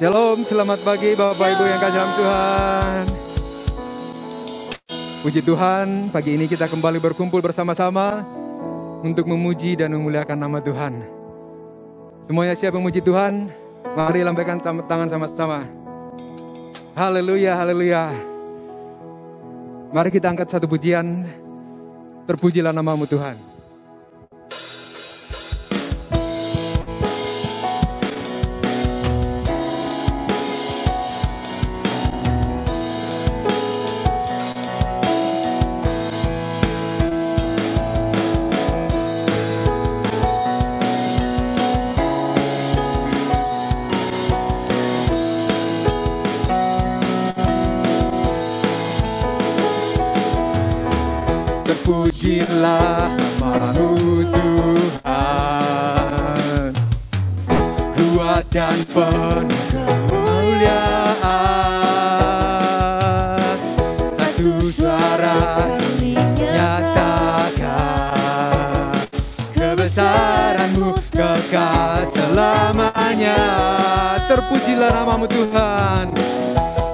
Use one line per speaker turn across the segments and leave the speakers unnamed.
Shalom, selamat pagi Bapak Ibu yang kasih dalam Tuhan. Puji Tuhan, pagi ini kita kembali berkumpul bersama-sama untuk memuji dan memuliakan nama Tuhan. Semuanya siap memuji Tuhan? Mari lambaikan tangan sama-sama. Haleluya, haleluya. Mari kita angkat satu pujian. Terpujilah namamu Tuhan. Terpujilah namamu Tuhan, kuat dan penuh kemuliaan. Satu suara nyatakan kebesaran-Mu kekal selamanya. Terpujilah namamu Tuhan,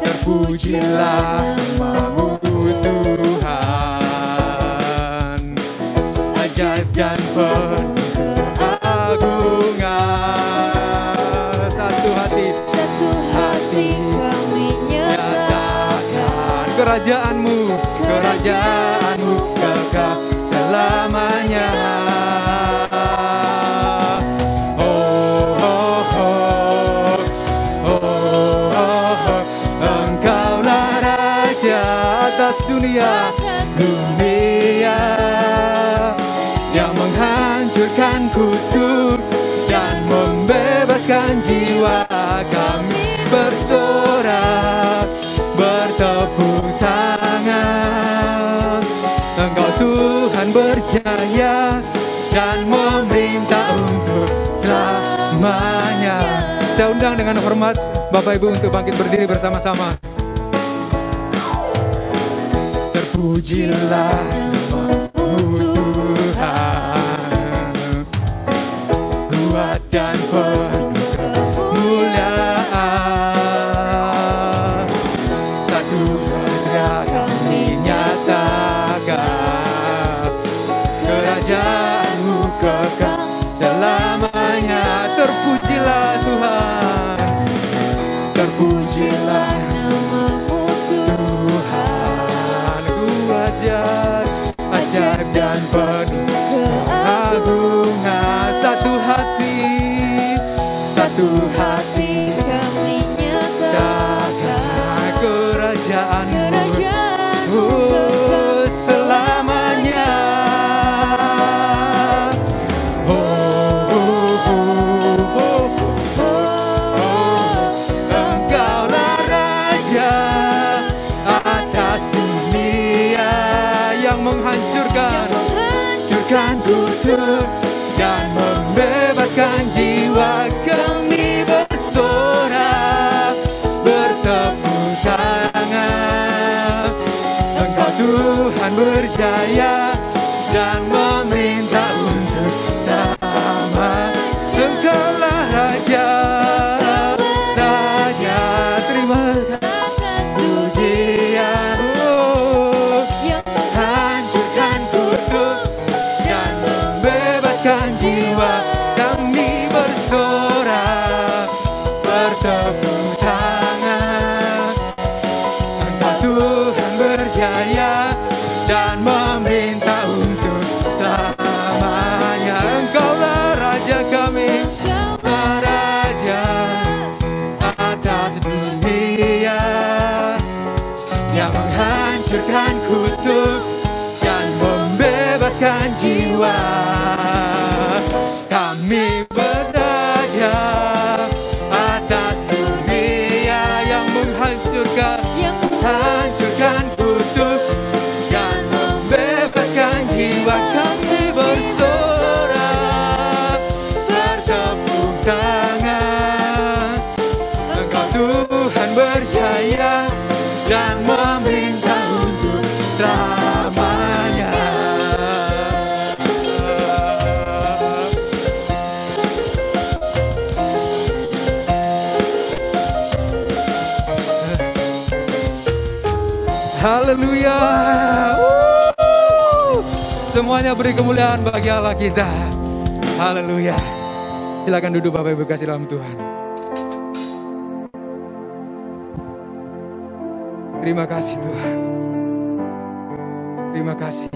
terpujilah namamu Tuhan, ajaib dan penuh keagungan. Satu hati kami nyatakan kerajaan-Mu kekal selamanya. Oh, oh, oh, oh, oh, Engkaulah Raja atas dunia yang menghancurkan kutuk dan membebaskan jiwa. Kami bersorak, bertepuk tangan. Engkau Tuhan berjaya dan memerintah untuk selamanya. Saya undang dengan hormat Bapak Ibu untuk bangkit berdiri bersama-sama. Terpujilah namamu Tuhan, kuat dan penuh kemuliaan. Satu suara kami nyatakan kerajaan-Mu kekal selamanya. Terpujilah Tuhan, terpujilah namamu Tuhan, kuat ajaib dan penuh keagungan. Satu hati kami nyatakan kerajaan-Mu selamanya. Oh, oh, oh, oh, oh. Engkaulah Raja atas dunia yang menghancurkan kutuk dan membebaskan jiwa. Kami bersorak, bertepuk tangan. Engkau Tuhan berjaya dan memerintah untuk sama. Engkaulah Raja, Raja, terima pujian. Oh, hancurkan kutuk dan membebaskan jiwa. Kami bersorak, bertepuk tangan. Engkau Tuhan berjaya dan memerintah untuk selamanya. Engkaulah Raja kami, Raja atas dunia yang menghancurkan kutuk dan membebaskan jiwa. Kami berdaya atas dunia yang menghancurkan kutuk dan membebaskan jiwa. Kami bersorak, bertepuk tangan. Engkau Tuhan berjaya dan memerintah untuk selamanya. Haleluya. Semuanya beri kemuliaan bagi Allah kita. Haleluya. Silakan duduk Bapak Ibu kasih dalam Tuhan. Terima kasih Tuhan. Terima kasih.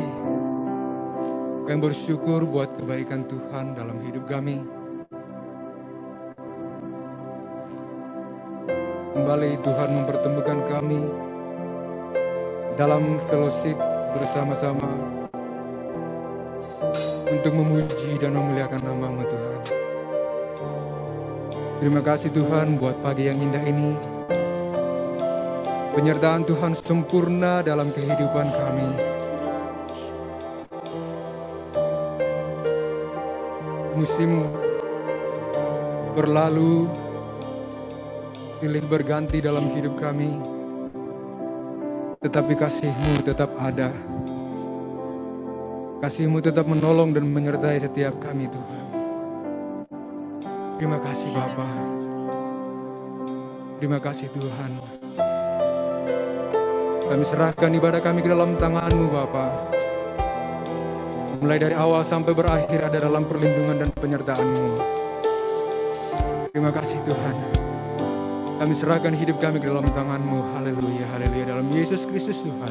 Kami bersyukur buat kebaikan Tuhan dalam hidup kami. Kembali Tuhan mempertemukan kami dalam fellowship bersama-sama untuk memuji dan memuliakan nama-Mu Tuhan. Terima kasih Tuhan buat pagi yang indah ini. Penyertaan Tuhan sempurna dalam kehidupan kami. Musim berlalu, silih berganti dalam hidup kami, tetapi kasih-Mu tetap ada. Kasih-Mu tetap menolong dan menyertai setiap kami Tuhan. Terima kasih Bapa. Terima kasih Tuhan. Kami serahkan ibadah kami ke dalam tangan-Mu Bapa. Mulai dari awal sampai berakhir ada dalam perlindungan dan penyertaan-Mu. Terima kasih Tuhan. Kami serahkan hidup kami ke dalam tangan-Mu. Haleluya, haleluya. Dalam Yesus Kristus Tuhan,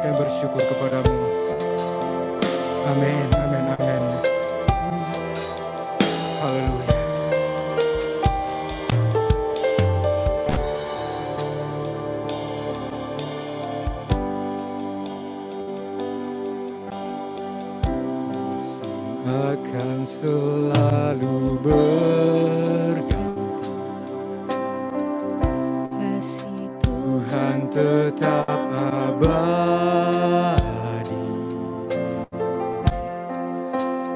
kami bersyukur kepada-Mu. Amin, amin, amin. Haleluya. Akan selalu kasih Tuhan tetap abadi,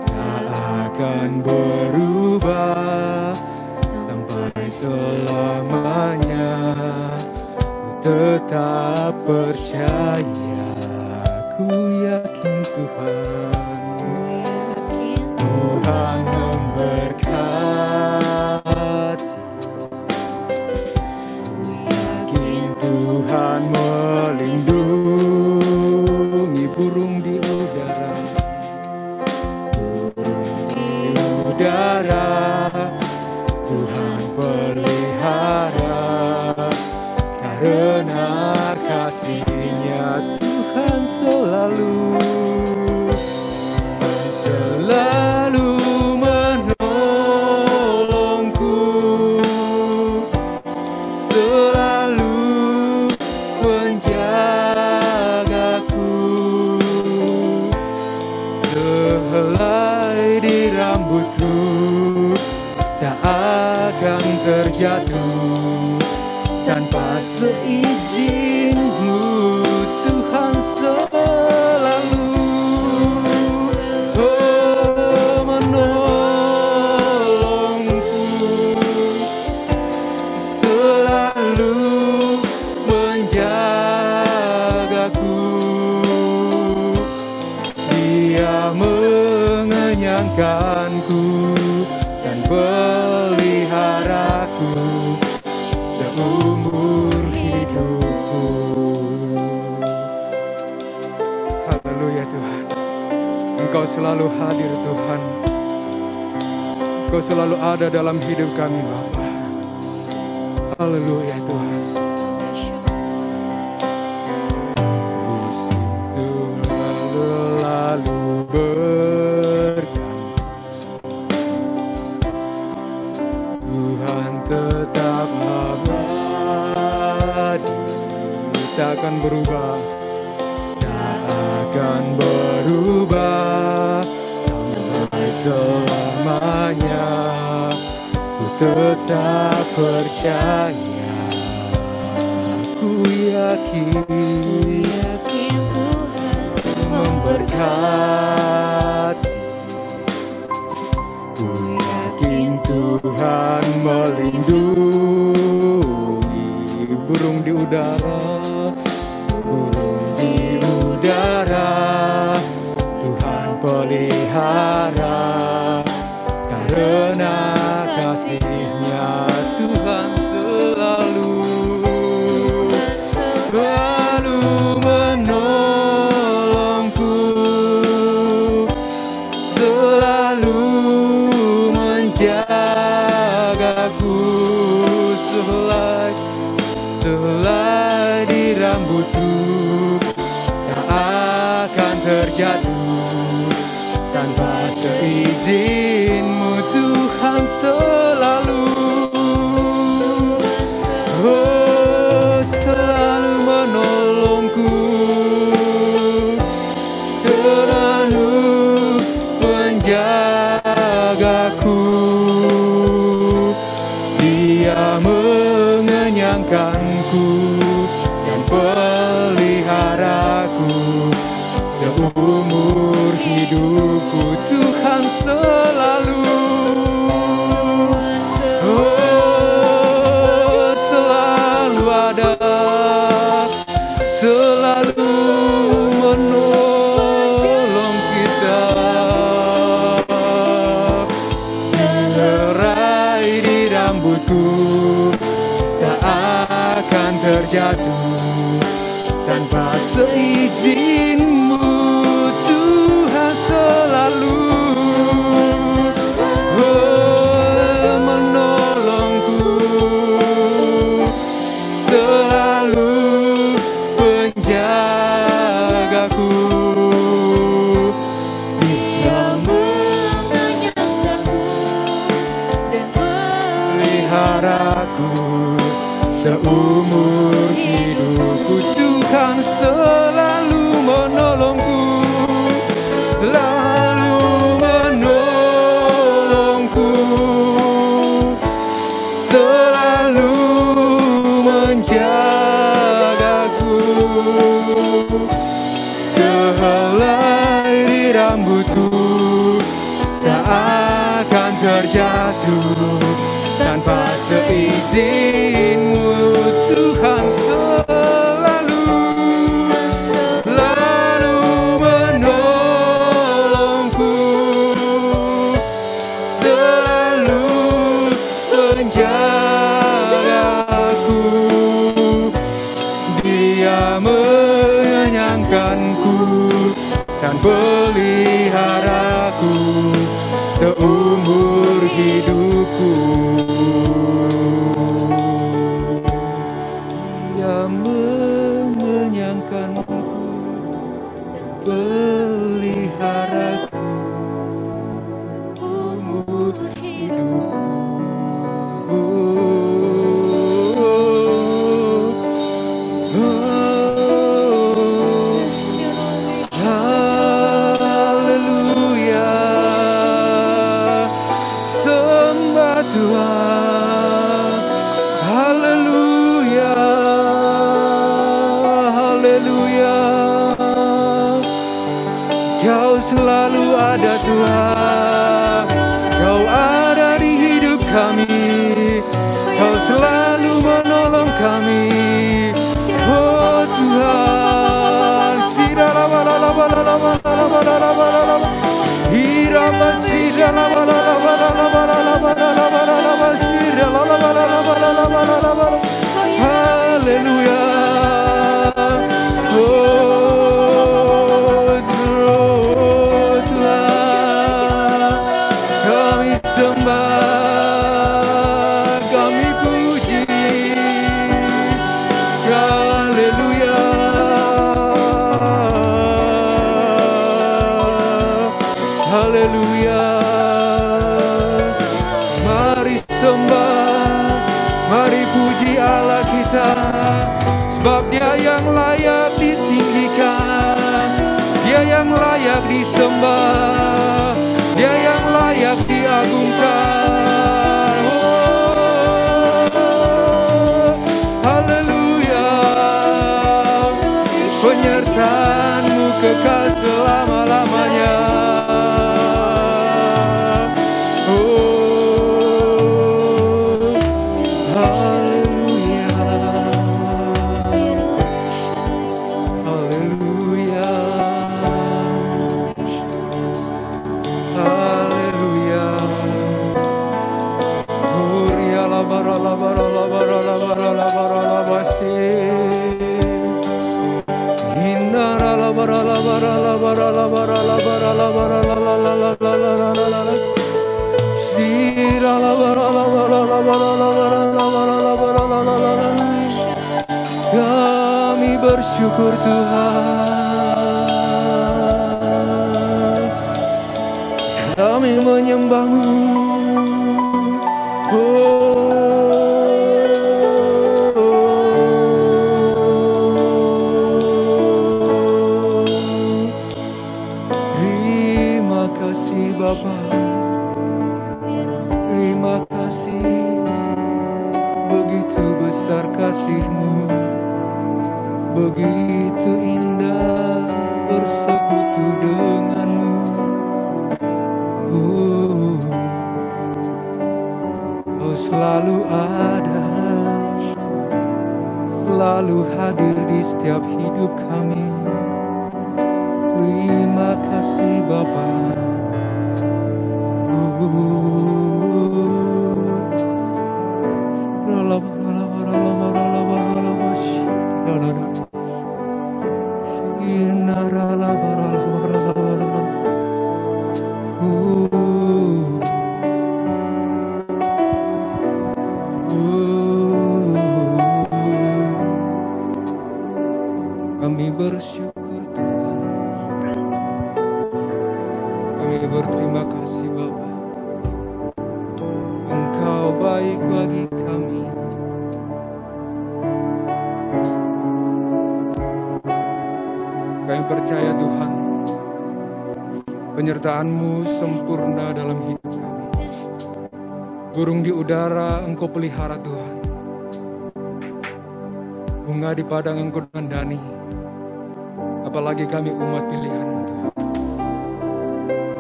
tak akan berubah sampai selamanya. Ku tetap percaya, ku yakin Tuhan. Tuhan memberkati, yakin Tuhan melindungi burung di udara, Tuhan pelihara, karena kasih-Nya Tuhan selalu menolongku, selalu menjagaku. Sehelai di rambutku tak akan terjatuh tanpa seizin-Mu Tuhan selalu mengenyangkanku dan peliharaku seumur hidupku. Haleluya Tuhan. Engkau selalu hadir Tuhan. Engkau selalu ada dalam hidup kami Bapa. Haleluya Tuhan. Musim lalu Tuhan tetap abadi, tak akan berubah, tak akan berubah sampai selamanya. Ku tetap percaya, ku yakin Tuhan memberkati. Ku yakin Tuhan melindungi burung di udara, Tuhan pelihara, karena kasih-Nya Tuhan selalu aku selai di rambutku tak akan terjatuh tanpa seizinmu Tuhan selalu. Oh, selalu menolongku, selalu menjagaku. Dia mengenyangkanku dan peliharaku seumur hidupku. Tuhan selalu, oh, selalu ada, selalu menolong kita. Serai di rambutku tak akan terjatuh tanpa seizinmu Tuhan selalu. Oh, menolongku, selalu menjagaku. Dia mengenyangkanku dan peliharaku seumur hidupku. Tuhan selalu menolongku, selalu menolongku, selalu menjagaku. Sehelai di rambutku tak akan terjatuh tanpa seizinmu Tuhan selalu, selalu menolongku, selalu menjagaku. Dia mengenyangkanku dan peliharaku seumur hidupku. Dia mengenyangkanku, peliharaku seumur hidupku. Haleluya, sembah Tuhan. Haleluya, haleluya. Kau selalu ada Tuhan, Kau ada di hidup kami, Kau selalu menolong kami. Oh Tuhan, haleluya. Oh Tuhan, kami sembah, kami puji. Haleluya, haleluya. Mari sembah, mari puji Allah kita, sebab Dia yang layak ditinggikan, Dia yang layak disembah, Dia yang layak diagungkan. Oh, haleluya. Penyertaan-Mu kekal selama-lamanya. Kami bersyukur Tuhan, kami menyembah-Mu. Terima kasih Bapa, terima kasih, begitu besar kasih-Mu, begitu indah bersekutu dengan-Mu. Kau selalu ada, selalu hadir di setiap hidup kami. Terima kasih Bapa. Kami bersyukur Tuhan, kami berterima kasih Bapa. Engkau baik bagi kami. Kami percaya Tuhan, penyertaan-Mu sempurna dalam hidup kami. Burung di udara Engkau pelihara Tuhan, bunga di padang Engkau dandani. Apalagi kami umat pilihan-Mu Tuhan.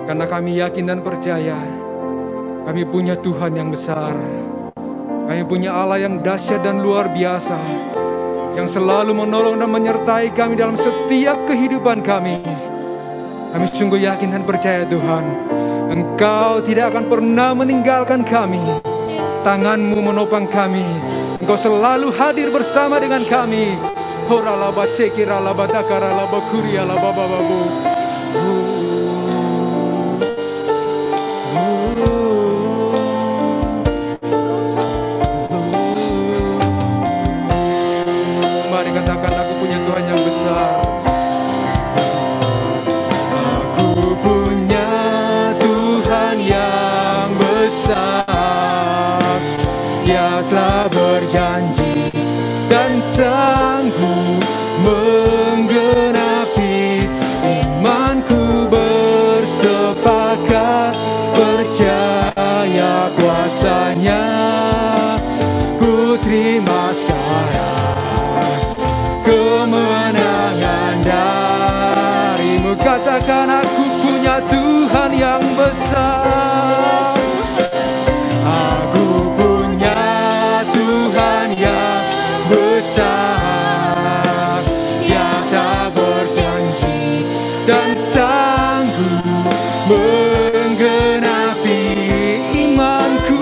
Karena kami yakin dan percaya, kami punya Tuhan yang besar. Kami punya Allah yang dahsyat dan luar biasa, yang selalu menolong dan menyertai kami dalam setiap kehidupan kami. Kami sungguh yakin dan percaya Tuhan, Engkau tidak akan pernah meninggalkan kami. Tangan-Mu menopang kami. Engkau selalu hadir bersama dengan kami. Horalaba sekiralaba takaralaba kurialaba bababu. Mari katakan, aku punya Tuhan yang besar. Aku punya Tuhan yang besar. Dia telah berjanji dan sanggup menggenapi imanku, bersepakat percaya kuasa-Nya. Ku terima sekarang kemenangan dari-Mu. Katakan, aku punya Tuhan yang besar. Aku punya Tuhan yang besar. Dia tak berjanji dan sanggup menggenapi imanku,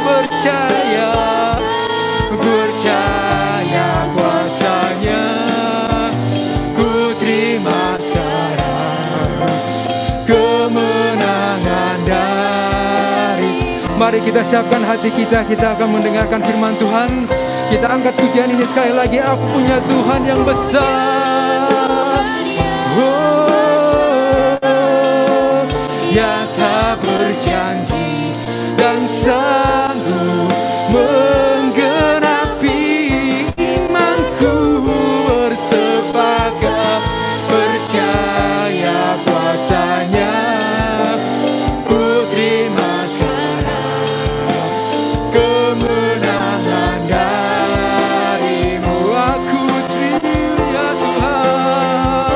percaya kuasa-Nya. Ku terima sekarang kemenangan dari. Mari kita siapkan hati kita akan mendengarkan firman Tuhan. Kita angkat pujian ini sekali lagi. Aku punya Tuhan yang besar. Yang tak berjanji dan sanggup menggenapi imanku, bersepakat percaya kuasa-Nya. Ku terima sekarang kemenangan dari-Mu. Aku terima Tuhan.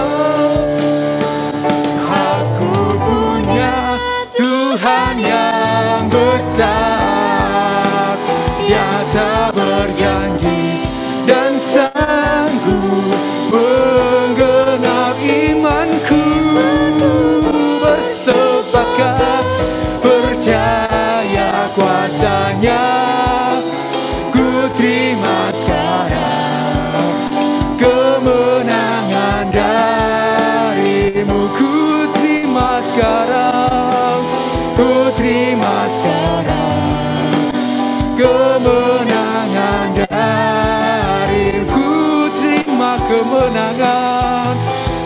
Aku punya Tuhan yang besar. Dia tak berjanji dan sanggup menggenap imanku, bersepakat percaya kuasa-Nya. Ku terima sekarang kemenangan dari-Mu. Ku terima sekarang, ku terima sekarang kemenangan kemenangan dariku, terima kemenangan,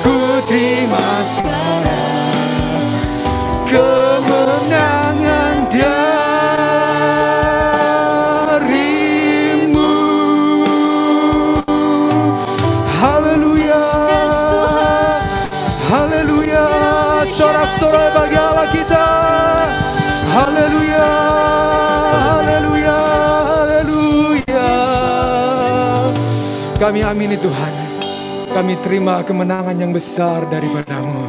ku terima sekarang kemenangan darimu. Haleluya, haleluya, sorak-sorai bagi Allah kita. Haleluya, haleluya, haleluya. Kami amini Tuhan, kami terima kemenangan yang besar daripada-Mu.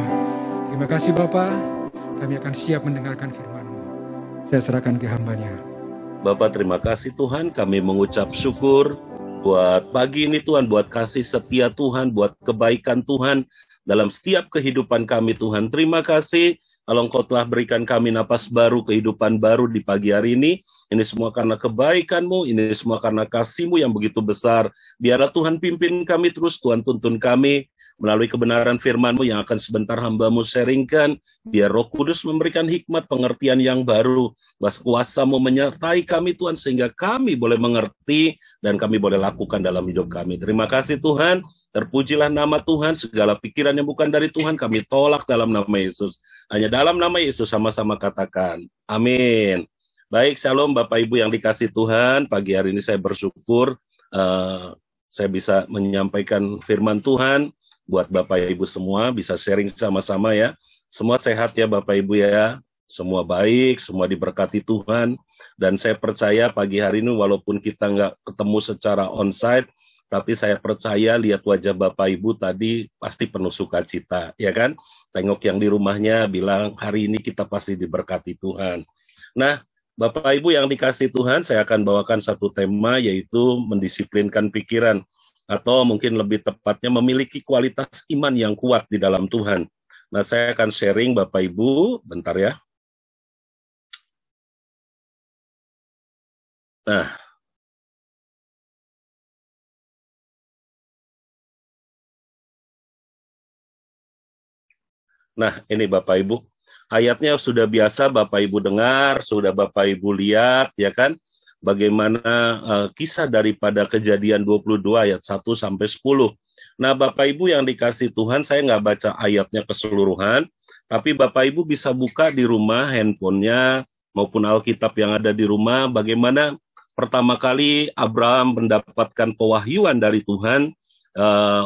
Terima kasih Bapa, kami akan siap mendengarkan firman-Mu. Saya serahkan ke hamba-Nya.
Bapak, terima kasih Tuhan, kami mengucap syukur buat pagi ini Tuhan, buat kasih setia Tuhan, buat kebaikan Tuhan dalam setiap kehidupan kami Tuhan. Terima kasih kalau Engkau telah berikan kami napas baru, kehidupan baru di pagi hari ini. Ini semua karena kebaikan-Mu, ini semua karena kasih-Mu yang begitu besar. Biarlah Tuhan pimpin kami terus, Tuhan tuntun kami melalui kebenaran firman-Mu yang akan sebentar hamba-Mu sharingkan. Biar Roh Kudus memberikan hikmat pengertian yang baru. Kuasa-Mu menyertai kami Tuhan, sehingga kami boleh mengerti dan kami boleh lakukan dalam hidup kami. Terima kasih Tuhan. Terpujilah nama Tuhan, segala pikiran yang bukan dari Tuhan kami tolak dalam nama Yesus. Hanya dalam nama Yesus sama-sama katakan, amin. Baik, shalom Bapak Ibu yang dikasih Tuhan. Pagi hari ini saya bersyukur saya bisa menyampaikan firman Tuhan buat Bapak Ibu semua, bisa sharing sama-sama ya. Semua sehat ya Bapak Ibu ya, semua baik, semua diberkati Tuhan. Dan saya percaya pagi hari ini walaupun kita nggak ketemu secara onsite, tapi saya percaya lihat wajah Bapak Ibu tadi pasti penuh sukacita, ya kan? Tengok yang di rumahnya bilang hari ini kita pasti diberkati Tuhan. Nah, Bapak Ibu yang dikasih Tuhan, saya akan bawakan satu tema yaitu mendisiplinkan pikiran, atau mungkin lebih tepatnya memiliki kualitas iman yang kuat di dalam Tuhan. Nah, saya akan sharing Bapak Ibu, bentar ya. Nah, ini Bapak Ibu, ayatnya sudah biasa Bapak Ibu dengar, sudah Bapak Ibu lihat, ya kan? Bagaimana kisah daripada Kejadian 22 ayat 1 sampai 10. Nah, Bapak Ibu yang dikasih Tuhan, saya nggak baca ayatnya keseluruhan, tapi Bapak Ibu bisa buka di rumah handphonenya maupun Alkitab yang ada di rumah, bagaimana pertama kali Abraham mendapatkan pewahyuan dari Tuhan,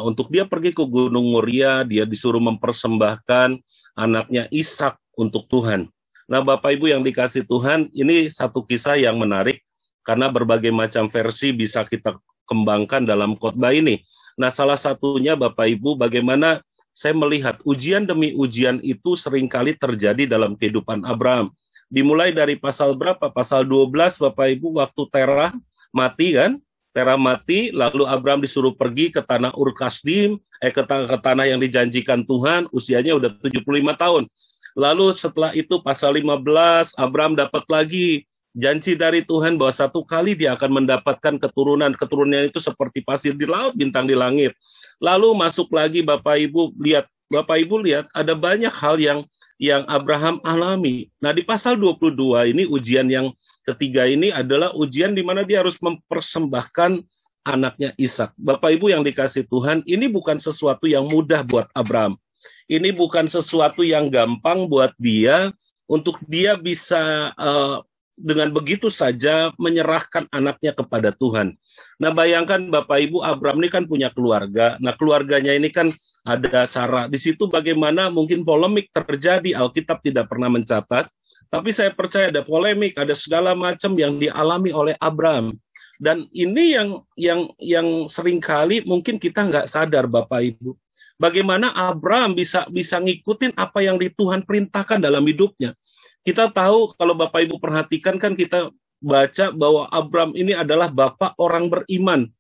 untuk dia pergi ke Gunung Moria, dia disuruh mempersembahkan anaknya Ishak untuk Tuhan. Nah, Bapak Ibu yang dikasih Tuhan, ini satu kisah yang menarik karena berbagai macam versi bisa kita kembangkan dalam khotbah ini. Nah, salah satunya Bapak Ibu, bagaimana saya melihat ujian demi ujian itu seringkali terjadi dalam kehidupan Abraham. Dimulai dari pasal berapa? Pasal 12 Bapak Ibu, waktu Terah mati kan? Terah mati, lalu Abraham disuruh pergi ke tanah Ur Kasdim, ke tanah yang dijanjikan Tuhan, usianya udah 75 tahun. Lalu setelah itu pasal 15, Abraham dapat lagi janji dari Tuhan bahwa satu kali dia akan mendapatkan keturunan. Keturunannya itu seperti pasir di laut, bintang di langit. Lalu masuk lagi Bapak Ibu lihat ada banyak hal yang Abraham alami. Nah, di pasal 22 ini ujian yang ketiga ini adalah ujian di mana dia harus mempersembahkan anaknya Ishak. Bapak Ibu yang dikasih Tuhan, ini bukan sesuatu yang mudah buat Abraham. Ini bukan sesuatu yang gampang buat dia untuk dia bisa dengan begitu saja menyerahkan anaknya kepada Tuhan. Nah, bayangkan Bapak Ibu, Abraham ini kan punya keluarga. Nah, keluarganya ini kan ada Sarah. Di situ bagaimana mungkin polemik terjadi, Alkitab tidak pernah mencatat, tapi saya percaya ada polemik, ada segala macam yang dialami oleh Abraham. Dan ini yang seringkali mungkin kita nggak sadar Bapak Ibu. Bagaimana Abraham bisa ngikutin apa yang Tuhan perintahkan dalam hidupnya. Kita tahu kalau Bapak Ibu perhatikan kan kita baca bahwa Abraham ini adalah bapak orang beriman.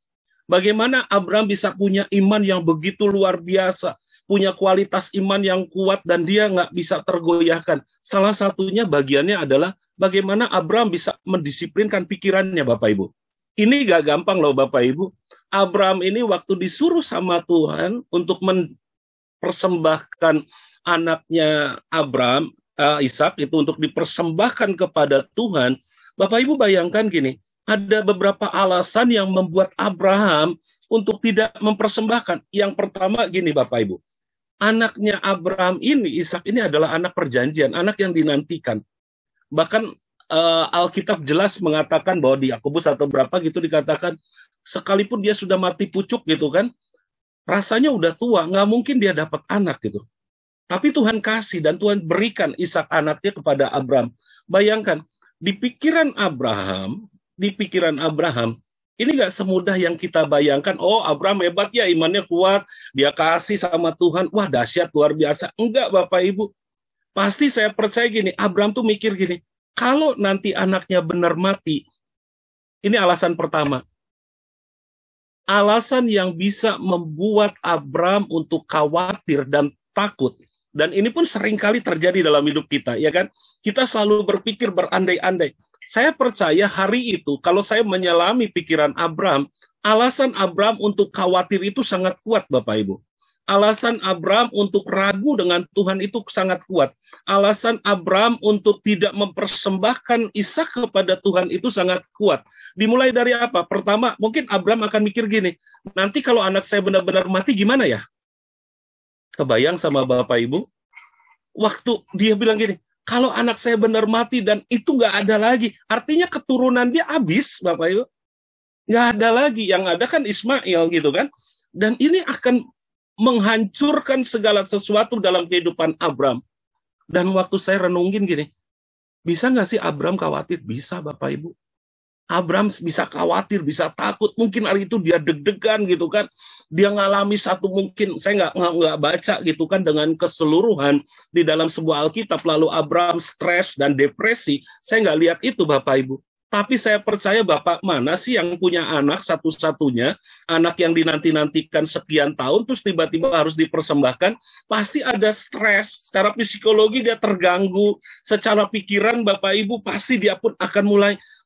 Bagaimana Abraham bisa punya iman yang begitu luar biasa, punya kualitas iman yang kuat dan dia nggak bisa tergoyahkan. Salah satunya bagiannya adalah bagaimana Abraham bisa mendisiplinkan pikirannya Bapak Ibu. Ini nggak gampang loh Bapak Ibu. Abraham ini waktu disuruh sama Tuhan untuk mempersembahkan anaknya Ishak itu untuk dipersembahkan kepada Tuhan. Bapak Ibu bayangkan gini, Ada beberapa alasan yang membuat Abraham untuk tidak mempersembahkan. Yang pertama gini Bapak Ibu, anaknya Abraham ini, Ishak ini adalah anak perjanjian, anak yang dinantikan. Bahkan Alkitab jelas mengatakan bahwa di Yakobus atau berapa gitu dikatakan, sekalipun dia sudah mati pucuk gitu kan, rasanya udah tua, nggak mungkin dia dapat anak gitu. Tapi Tuhan kasih dan Tuhan berikan Ishak anaknya kepada Abraham. Bayangkan, di pikiran Abraham, ini nggak semudah yang kita bayangkan. Oh, Abraham hebat ya, imannya kuat, dia kasih sama Tuhan, wah dahsyat, luar biasa. Enggak Bapak Ibu, pasti saya percaya gini, Abraham tuh mikir gini, kalau nanti anaknya benar mati, ini alasan pertama. Alasan yang bisa membuat Abraham untuk khawatir dan takut. Dan ini pun seringkali terjadi dalam hidup kita, ya kan? Kita selalu berpikir berandai-andai. Saya percaya hari itu, kalau saya menyelami pikiran Abraham, alasan Abraham untuk khawatir itu sangat kuat, Bapak Ibu. Alasan Abraham untuk ragu dengan Tuhan itu sangat kuat. Alasan Abraham untuk tidak mempersembahkan Ishak kepada Tuhan itu sangat kuat. Dimulai dari apa? Pertama, mungkin Abraham akan mikir gini, nanti kalau anak saya benar-benar mati gimana ya? Kebayang sama Bapak Ibu? Waktu dia bilang gini, kalau anak saya benar mati dan itu nggak ada lagi, artinya keturunan dia habis, Bapak Ibu. Nggak ada lagi, yang ada kan Ismail gitu kan. Dan ini akan menghancurkan segala sesuatu dalam kehidupan Abraham. Dan waktu saya renungin gini, bisa nggak sih Abraham khawatir? Bisa Bapak Ibu. Abraham bisa khawatir, bisa takut. Mungkin hari itu dia deg-degan gitu kan. Dia ngalami satu mungkin, saya nggak baca gitu kan dengan keseluruhan di dalam sebuah Alkitab. Lalu Abraham stres dan depresi. Saya nggak lihat itu Bapak Ibu. Tapi saya percaya Bapak mana sih yang punya anak satu-satunya, anak yang dinanti-nantikan sekian tahun, terus tiba-tiba harus dipersembahkan, pasti ada stres, secara psikologi dia terganggu, secara pikiran Bapak Ibu pasti dia pun akan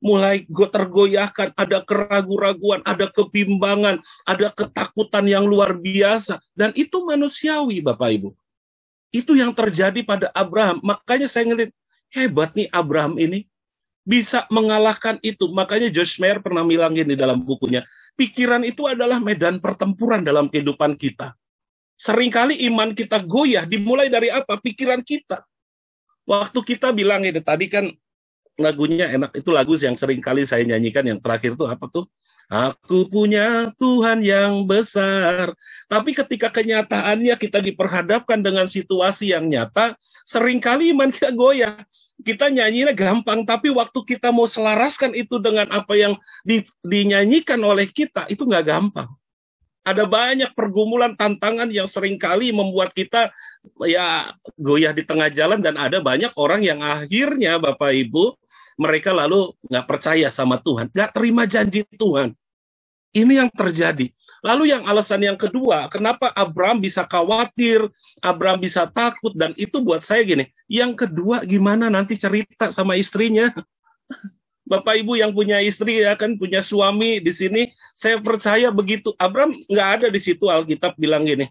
mulai tergoyahkan, ada keraguan-raguan, ada kebimbangan, ada ketakutan yang luar biasa, dan itu manusiawi Bapak Ibu. Itu yang terjadi pada Abraham, makanya saya ngelihat, hebat nih Abraham ini, bisa mengalahkan itu. Makanya Joyce Meyer pernah bilang gini dalam bukunya, pikiran itu adalah medan pertempuran dalam kehidupan kita. Seringkali iman kita goyah, dimulai dari apa? Pikiran kita. Waktu kita bilang ini, tadi kan lagunya enak, itu lagu yang seringkali saya nyanyikan, yang terakhir tuh apa tuh? Aku punya Tuhan yang besar. Tapi ketika kenyataannya kita diperhadapkan dengan situasi yang nyata, seringkali iman kita goyah. Kita nyanyinya gampang, tapi waktu kita mau selaraskan itu dengan apa yang dinyanyikan oleh kita, itu nggak gampang. Ada banyak pergumulan, tantangan yang seringkali membuat kita ya goyah di tengah jalan, dan ada banyak orang yang akhirnya Bapak Ibu, mereka lalu nggak percaya sama Tuhan, nggak terima janji Tuhan. Ini yang terjadi. Lalu yang alasan yang kedua, kenapa Abraham bisa khawatir, Abraham bisa takut, dan itu buat saya gini, yang kedua gimana nanti cerita sama istrinya? Bapak Ibu yang punya istri, ya kan, punya suami di sini, saya percaya begitu. Abraham nggak ada di situ, Alkitab bilang gini.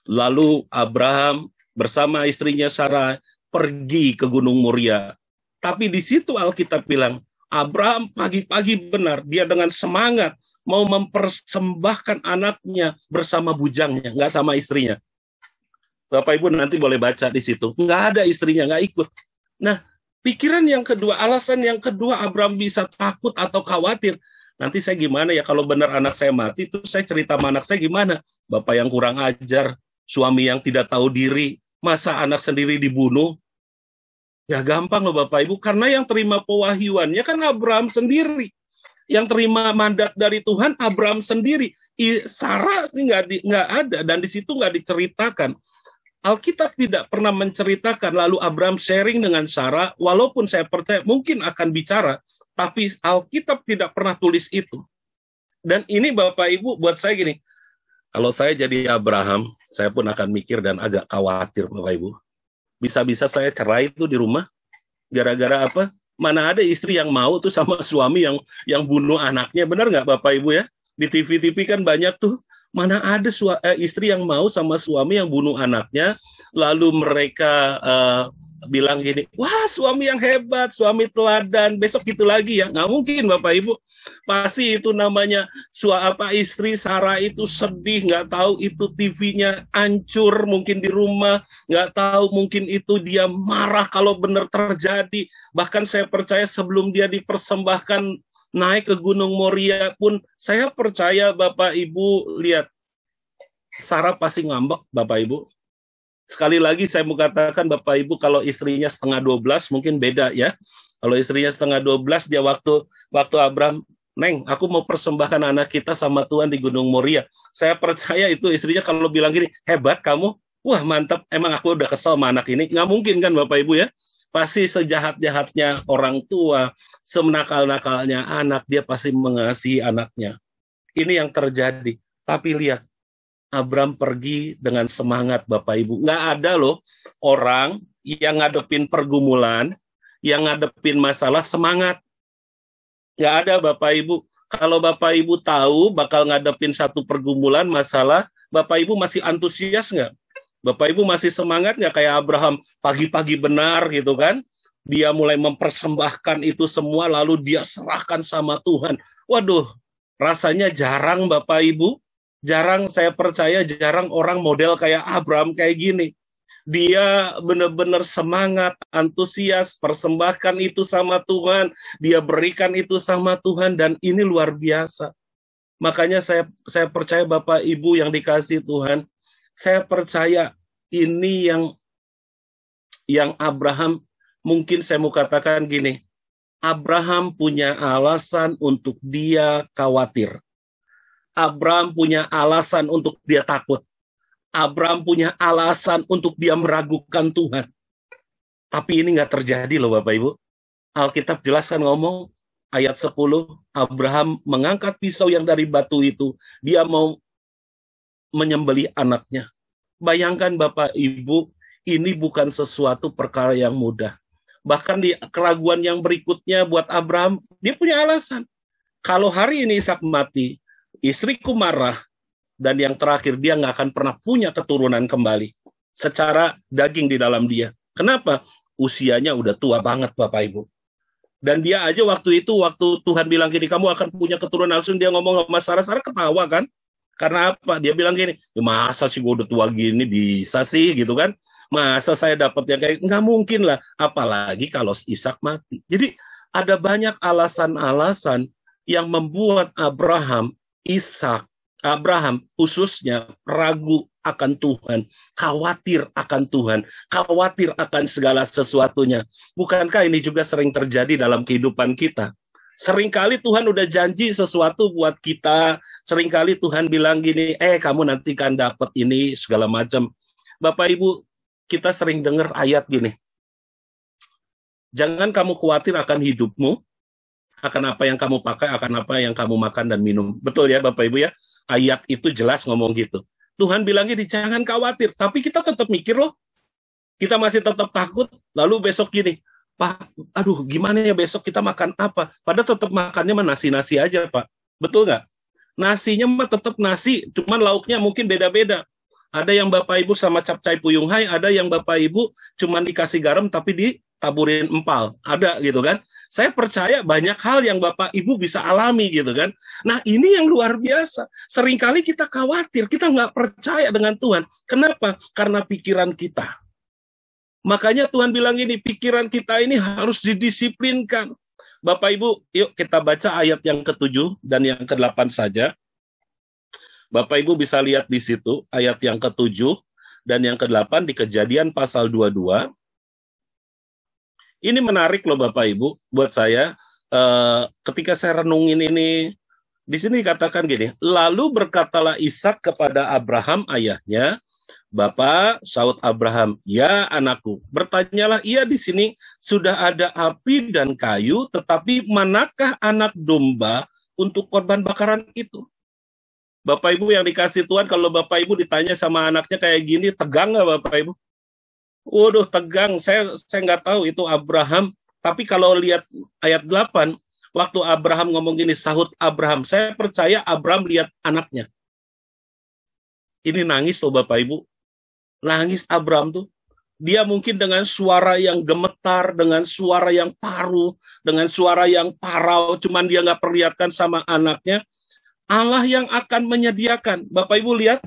Lalu Abraham bersama istrinya Sarah pergi ke Gunung Moria. Tapi di situ Alkitab bilang, Abraham pagi-pagi benar, dia dengan semangat mau mempersembahkan anaknya bersama bujangnya, nggak sama istrinya. Bapak Ibu nanti boleh baca di situ. Nggak ada istrinya, nggak ikut. Nah, pikiran yang kedua, alasan yang kedua Abraham bisa takut atau khawatir. Nanti saya gimana ya kalau benar anak saya mati, itu saya cerita sama anak saya gimana? Bapak yang kurang ajar, suami yang tidak tahu diri, masa anak sendiri dibunuh? Ya gampang loh Bapak Ibu, karena yang terima pewahyuannya kan Abraham sendiri. Yang terima mandat dari Tuhan Abraham sendiri. Sarah sih nggak ada, dan di situ nggak diceritakan. Alkitab tidak pernah menceritakan, lalu Abraham sharing dengan Sarah, walaupun saya percaya mungkin akan bicara, tapi Alkitab tidak pernah tulis itu. Dan ini Bapak Ibu buat saya gini, kalau saya jadi Abraham, saya pun akan mikir dan agak khawatir Bapak Ibu. Bisa-bisa saya cerai itu di rumah, gara-gara apa? Mana ada istri yang mau tuh sama suami yang bunuh anaknya, benar nggak Bapak Ibu ya? Di TV-TV kan banyak tuh, mana ada istri yang mau sama suami yang bunuh anaknya, lalu mereka bilang gini, wah suami yang hebat, suami teladan, besok gitu lagi ya. Nggak mungkin Bapak Ibu. Pasti itu namanya istri Sarah itu sedih, nggak tahu itu TV-nya hancur mungkin di rumah, nggak tahu mungkin itu dia marah kalau benar terjadi. Bahkan saya percaya sebelum dia dipersembahkan naik ke Gunung Moria pun, saya percaya Bapak Ibu lihat, Sarah pasti ngambek Bapak Ibu. Sekali lagi saya mau katakan Bapak Ibu, kalau istrinya 11:30 mungkin beda ya. Kalau istrinya 11:30 dia waktu Abraham, Neng, aku mau persembahkan anak kita sama Tuhan di Gunung Moria. Saya percaya itu istrinya kalau bilang gini, hebat kamu, wah mantap, emang aku udah kesel sama anak ini. Nggak mungkin kan Bapak Ibu ya. Pasti sejahat-jahatnya orang tua, semenakal-nakalnya anak, dia pasti mengasihi anaknya. Ini yang terjadi. Tapi lihat, Abram pergi dengan semangat Bapak Ibu. Nggak ada loh orang yang ngadepin pergumulan, yang ngadepin masalah semangat. Nggak ada Bapak Ibu. Kalau Bapak Ibu tahu bakal ngadepin satu pergumulan, masalah, Bapak Ibu masih antusias nggak? Bapak Ibu masih semangat nggak kayak Abraham pagi-pagi benar gitu kan? Dia mulai mempersembahkan itu semua lalu dia serahkan sama Tuhan. Waduh, rasanya jarang Bapak Ibu. Jarang, saya percaya jarang orang model kayak Abraham kayak gini. Dia benar-benar semangat, antusias, persembahkan itu sama Tuhan. Dia berikan itu sama Tuhan dan ini luar biasa. Makanya saya percaya Bapak Ibu yang dikasih Tuhan, saya percaya ini yang Abraham, mungkin saya mau katakan gini, Abraham punya alasan untuk dia khawatir. Abraham punya alasan untuk dia takut. Abraham punya alasan untuk dia meragukan Tuhan. Tapi ini nggak terjadi loh Bapak Ibu. Alkitab jelaskan ngomong, ayat 10, Abraham mengangkat pisau yang dari batu itu. Dia mau menyembelih anaknya. Bayangkan Bapak Ibu, ini bukan sesuatu perkara yang mudah. Bahkan di keraguan yang berikutnya buat Abraham, dia punya alasan. Kalau hari ini Ishak mati, istriku marah, dan yang terakhir dia nggak akan pernah punya keturunan kembali secara daging di dalam dia. Kenapa? Usianya udah tua banget Bapak Ibu. Dan dia aja waktu Tuhan bilang gini, kamu akan punya keturunan, langsung dia ngomong sama Sarah ketawa kan? Karena apa? Dia bilang gini, masa sih gue udah tua gini bisa sih gitu kan? Masa saya dapat yang kayak, nggak mungkin lah. Apalagi kalau Ishak mati. Jadi ada banyak alasan-alasan yang membuat Abraham khususnya ragu akan Tuhan, khawatir akan Tuhan, khawatir akan segala sesuatunya. Bukankah ini juga sering terjadi dalam kehidupan kita? Seringkali Tuhan udah janji sesuatu buat kita, seringkali Tuhan bilang gini, kamu nanti kan dapat ini, segala macam. Bapak Ibu, kita sering dengar ayat gini, jangan kamu khawatir akan hidupmu, akan apa yang kamu pakai, akan apa yang kamu makan dan minum. Betul ya Bapak Ibu ya? Ayat itu jelas ngomong gitu. Tuhan bilang gini, jangan khawatir. Tapi kita tetap mikir loh. Kita masih tetap takut. Lalu besok gini, Pak, aduh gimana ya besok kita makan apa? Padahal tetap makannya mah nasi-nasi aja Pak. Betul nggak? Nasinya mah tetap nasi, cuman lauknya mungkin beda-beda. Ada yang Bapak Ibu sama capcay puyung hai, ada yang Bapak Ibu cuman dikasih garam tapi ditaburin empal. Ada gitu kan. Saya percaya banyak hal yang Bapak Ibu bisa alami gitu kan. Nah ini yang luar biasa. Seringkali kita khawatir, kita nggak percaya dengan Tuhan. Kenapa? Karena pikiran kita. Makanya Tuhan bilang ini, pikiran kita ini harus didisiplinkan. Bapak Ibu, yuk kita baca ayat yang ke-7 dan yang ke-8 saja. Bapak Ibu bisa lihat di situ, ayat yang ke-7 dan yang ke-8 di Kejadian pasal 22. Ini menarik loh Bapak Ibu, buat saya. Ketika saya renungin ini, di sini dikatakan gini, lalu berkatalah Ishak kepada Abraham ayahnya, Bapak, saud Abraham, ya anakku. Bertanyalah ia di sini, sudah ada api dan kayu, tetapi manakah anak domba untuk korban bakaran itu? Bapak Ibu yang dikasih Tuhan, kalau Bapak Ibu ditanya sama anaknya kayak gini, tegang nggak Bapak Ibu? Waduh, tegang. Saya nggak tahu itu Abraham. Tapi kalau lihat ayat 8, waktu Abraham ngomong gini, sahut Abraham, saya percaya Abraham lihat anaknya. Ini nangis loh Bapak Ibu. Nangis Abraham tuh. Dia mungkin dengan suara yang gemetar, dengan suara yang paruh, dengan suara yang parau, cuman dia nggak perlihatkan sama anaknya. Allah yang akan menyediakan. Bapak Ibu lihat,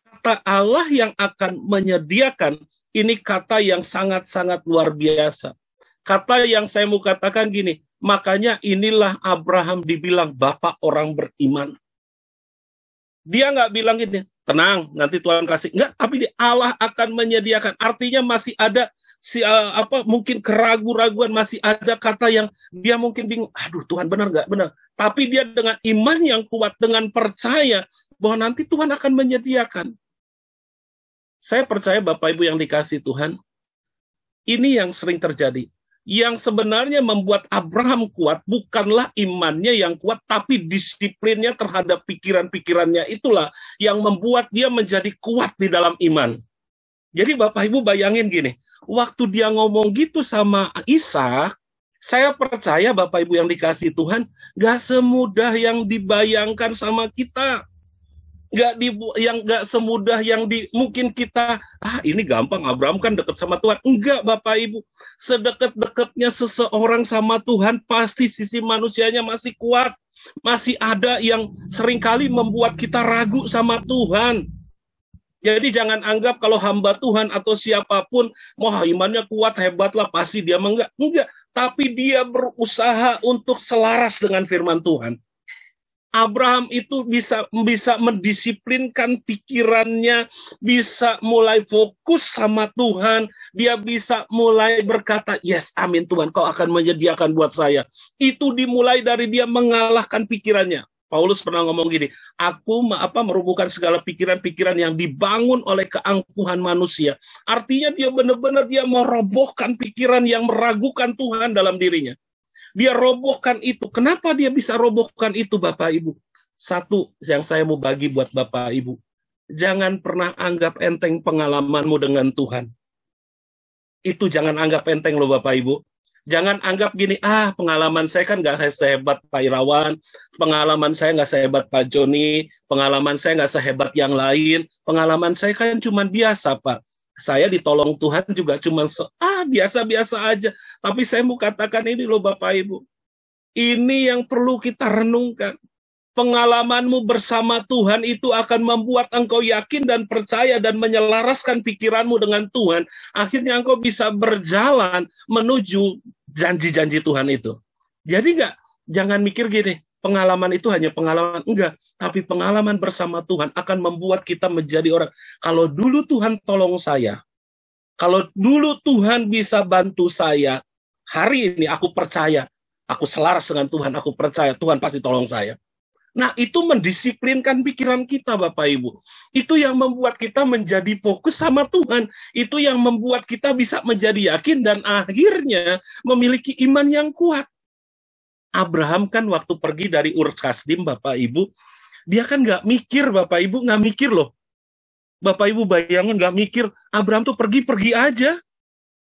kata Allah yang akan menyediakan, ini kata yang sangat-sangat luar biasa. Kata yang saya mau katakan gini, makanya inilah Abraham dibilang bapak orang beriman. Dia nggak bilang gini, tenang, nanti Tuhan kasih. Enggak, tapi Allah akan menyediakan. Artinya masih ada mungkin keraguan-raguan, masih ada kata yang dia mungkin bingung. Aduh, Tuhan benar nggak? Benar. Tapi dia dengan iman yang kuat, dengan percaya bahwa nanti Tuhan akan menyediakan. Saya percaya Bapak Ibu yang dikasih Tuhan, ini yang sering terjadi. Yang sebenarnya membuat Abraham kuat bukanlah imannya yang kuat, tapi disiplinnya terhadap pikiran-pikirannya itulah yang membuat dia menjadi kuat di dalam iman. Jadi Bapak Ibu bayangin gini, waktu dia ngomong gitu sama Ishak, saya percaya Bapak Ibu yang dikasih Tuhan, gak semudah yang dibayangkan sama kita. Gak semudah yang mungkin kita, ini gampang, Abraham kan dekat sama Tuhan. Enggak Bapak Ibu, sedekat-dekatnya seseorang sama Tuhan, pasti sisi manusianya masih kuat. Masih ada yang seringkali membuat kita ragu sama Tuhan. Jadi jangan anggap kalau hamba Tuhan atau siapapun, wah imannya kuat, hebatlah, pasti dia enggak. Tapi dia berusaha untuk selaras dengan firman Tuhan. Abraham itu bisa mendisiplinkan pikirannya, bisa mulai fokus sama Tuhan, dia bisa mulai berkata, yes, amin Tuhan, kau akan menyediakan buat saya. Itu dimulai dari dia mengalahkan pikirannya. Paulus pernah ngomong gini, aku merubuhkan segala pikiran-pikiran yang dibangun oleh keangkuhan manusia. Artinya dia benar-benar dia merobohkan pikiran yang meragukan Tuhan dalam dirinya. Dia robohkan itu. Kenapa dia bisa robohkan itu, Bapak Ibu? Satu yang saya mau bagi buat Bapak Ibu. Jangan pernah anggap enteng pengalamanmu dengan Tuhan. Itu jangan anggap enteng loh Bapak Ibu. Jangan anggap gini, pengalaman saya kan nggak sehebat Pak Irawan, pengalaman saya nggak sehebat Pak Joni, pengalaman saya nggak sehebat yang lain, pengalaman saya kan cuma biasa Pak. Saya ditolong Tuhan juga cuma biasa-biasa aja. Tapi saya mau katakan ini loh Bapak Ibu. Ini yang perlu kita renungkan. Pengalamanmu bersama Tuhan itu akan membuat engkau yakin dan percaya dan menyelaraskan pikiranmu dengan Tuhan. Akhirnya engkau bisa berjalan menuju janji-janji Tuhan itu. Jadi jangan mikir gini, pengalaman itu hanya pengalaman. Enggak, tapi pengalaman bersama Tuhan akan membuat kita menjadi orang. Kalau dulu Tuhan tolong saya, kalau dulu Tuhan bisa bantu saya, hari ini aku percaya, aku selaras dengan Tuhan, aku percaya Tuhan pasti tolong saya. Nah, itu mendisiplinkan pikiran kita, Bapak Ibu. Itu yang membuat kita menjadi fokus sama Tuhan. Itu yang membuat kita bisa menjadi yakin dan akhirnya memiliki iman yang kuat. Abraham kan waktu pergi dari Ur Kasdim, Bapak Ibu, dia kan nggak mikir, Bapak Ibu, nggak mikir loh. Bapak Ibu bayangin nggak mikir, Abraham tuh pergi aja.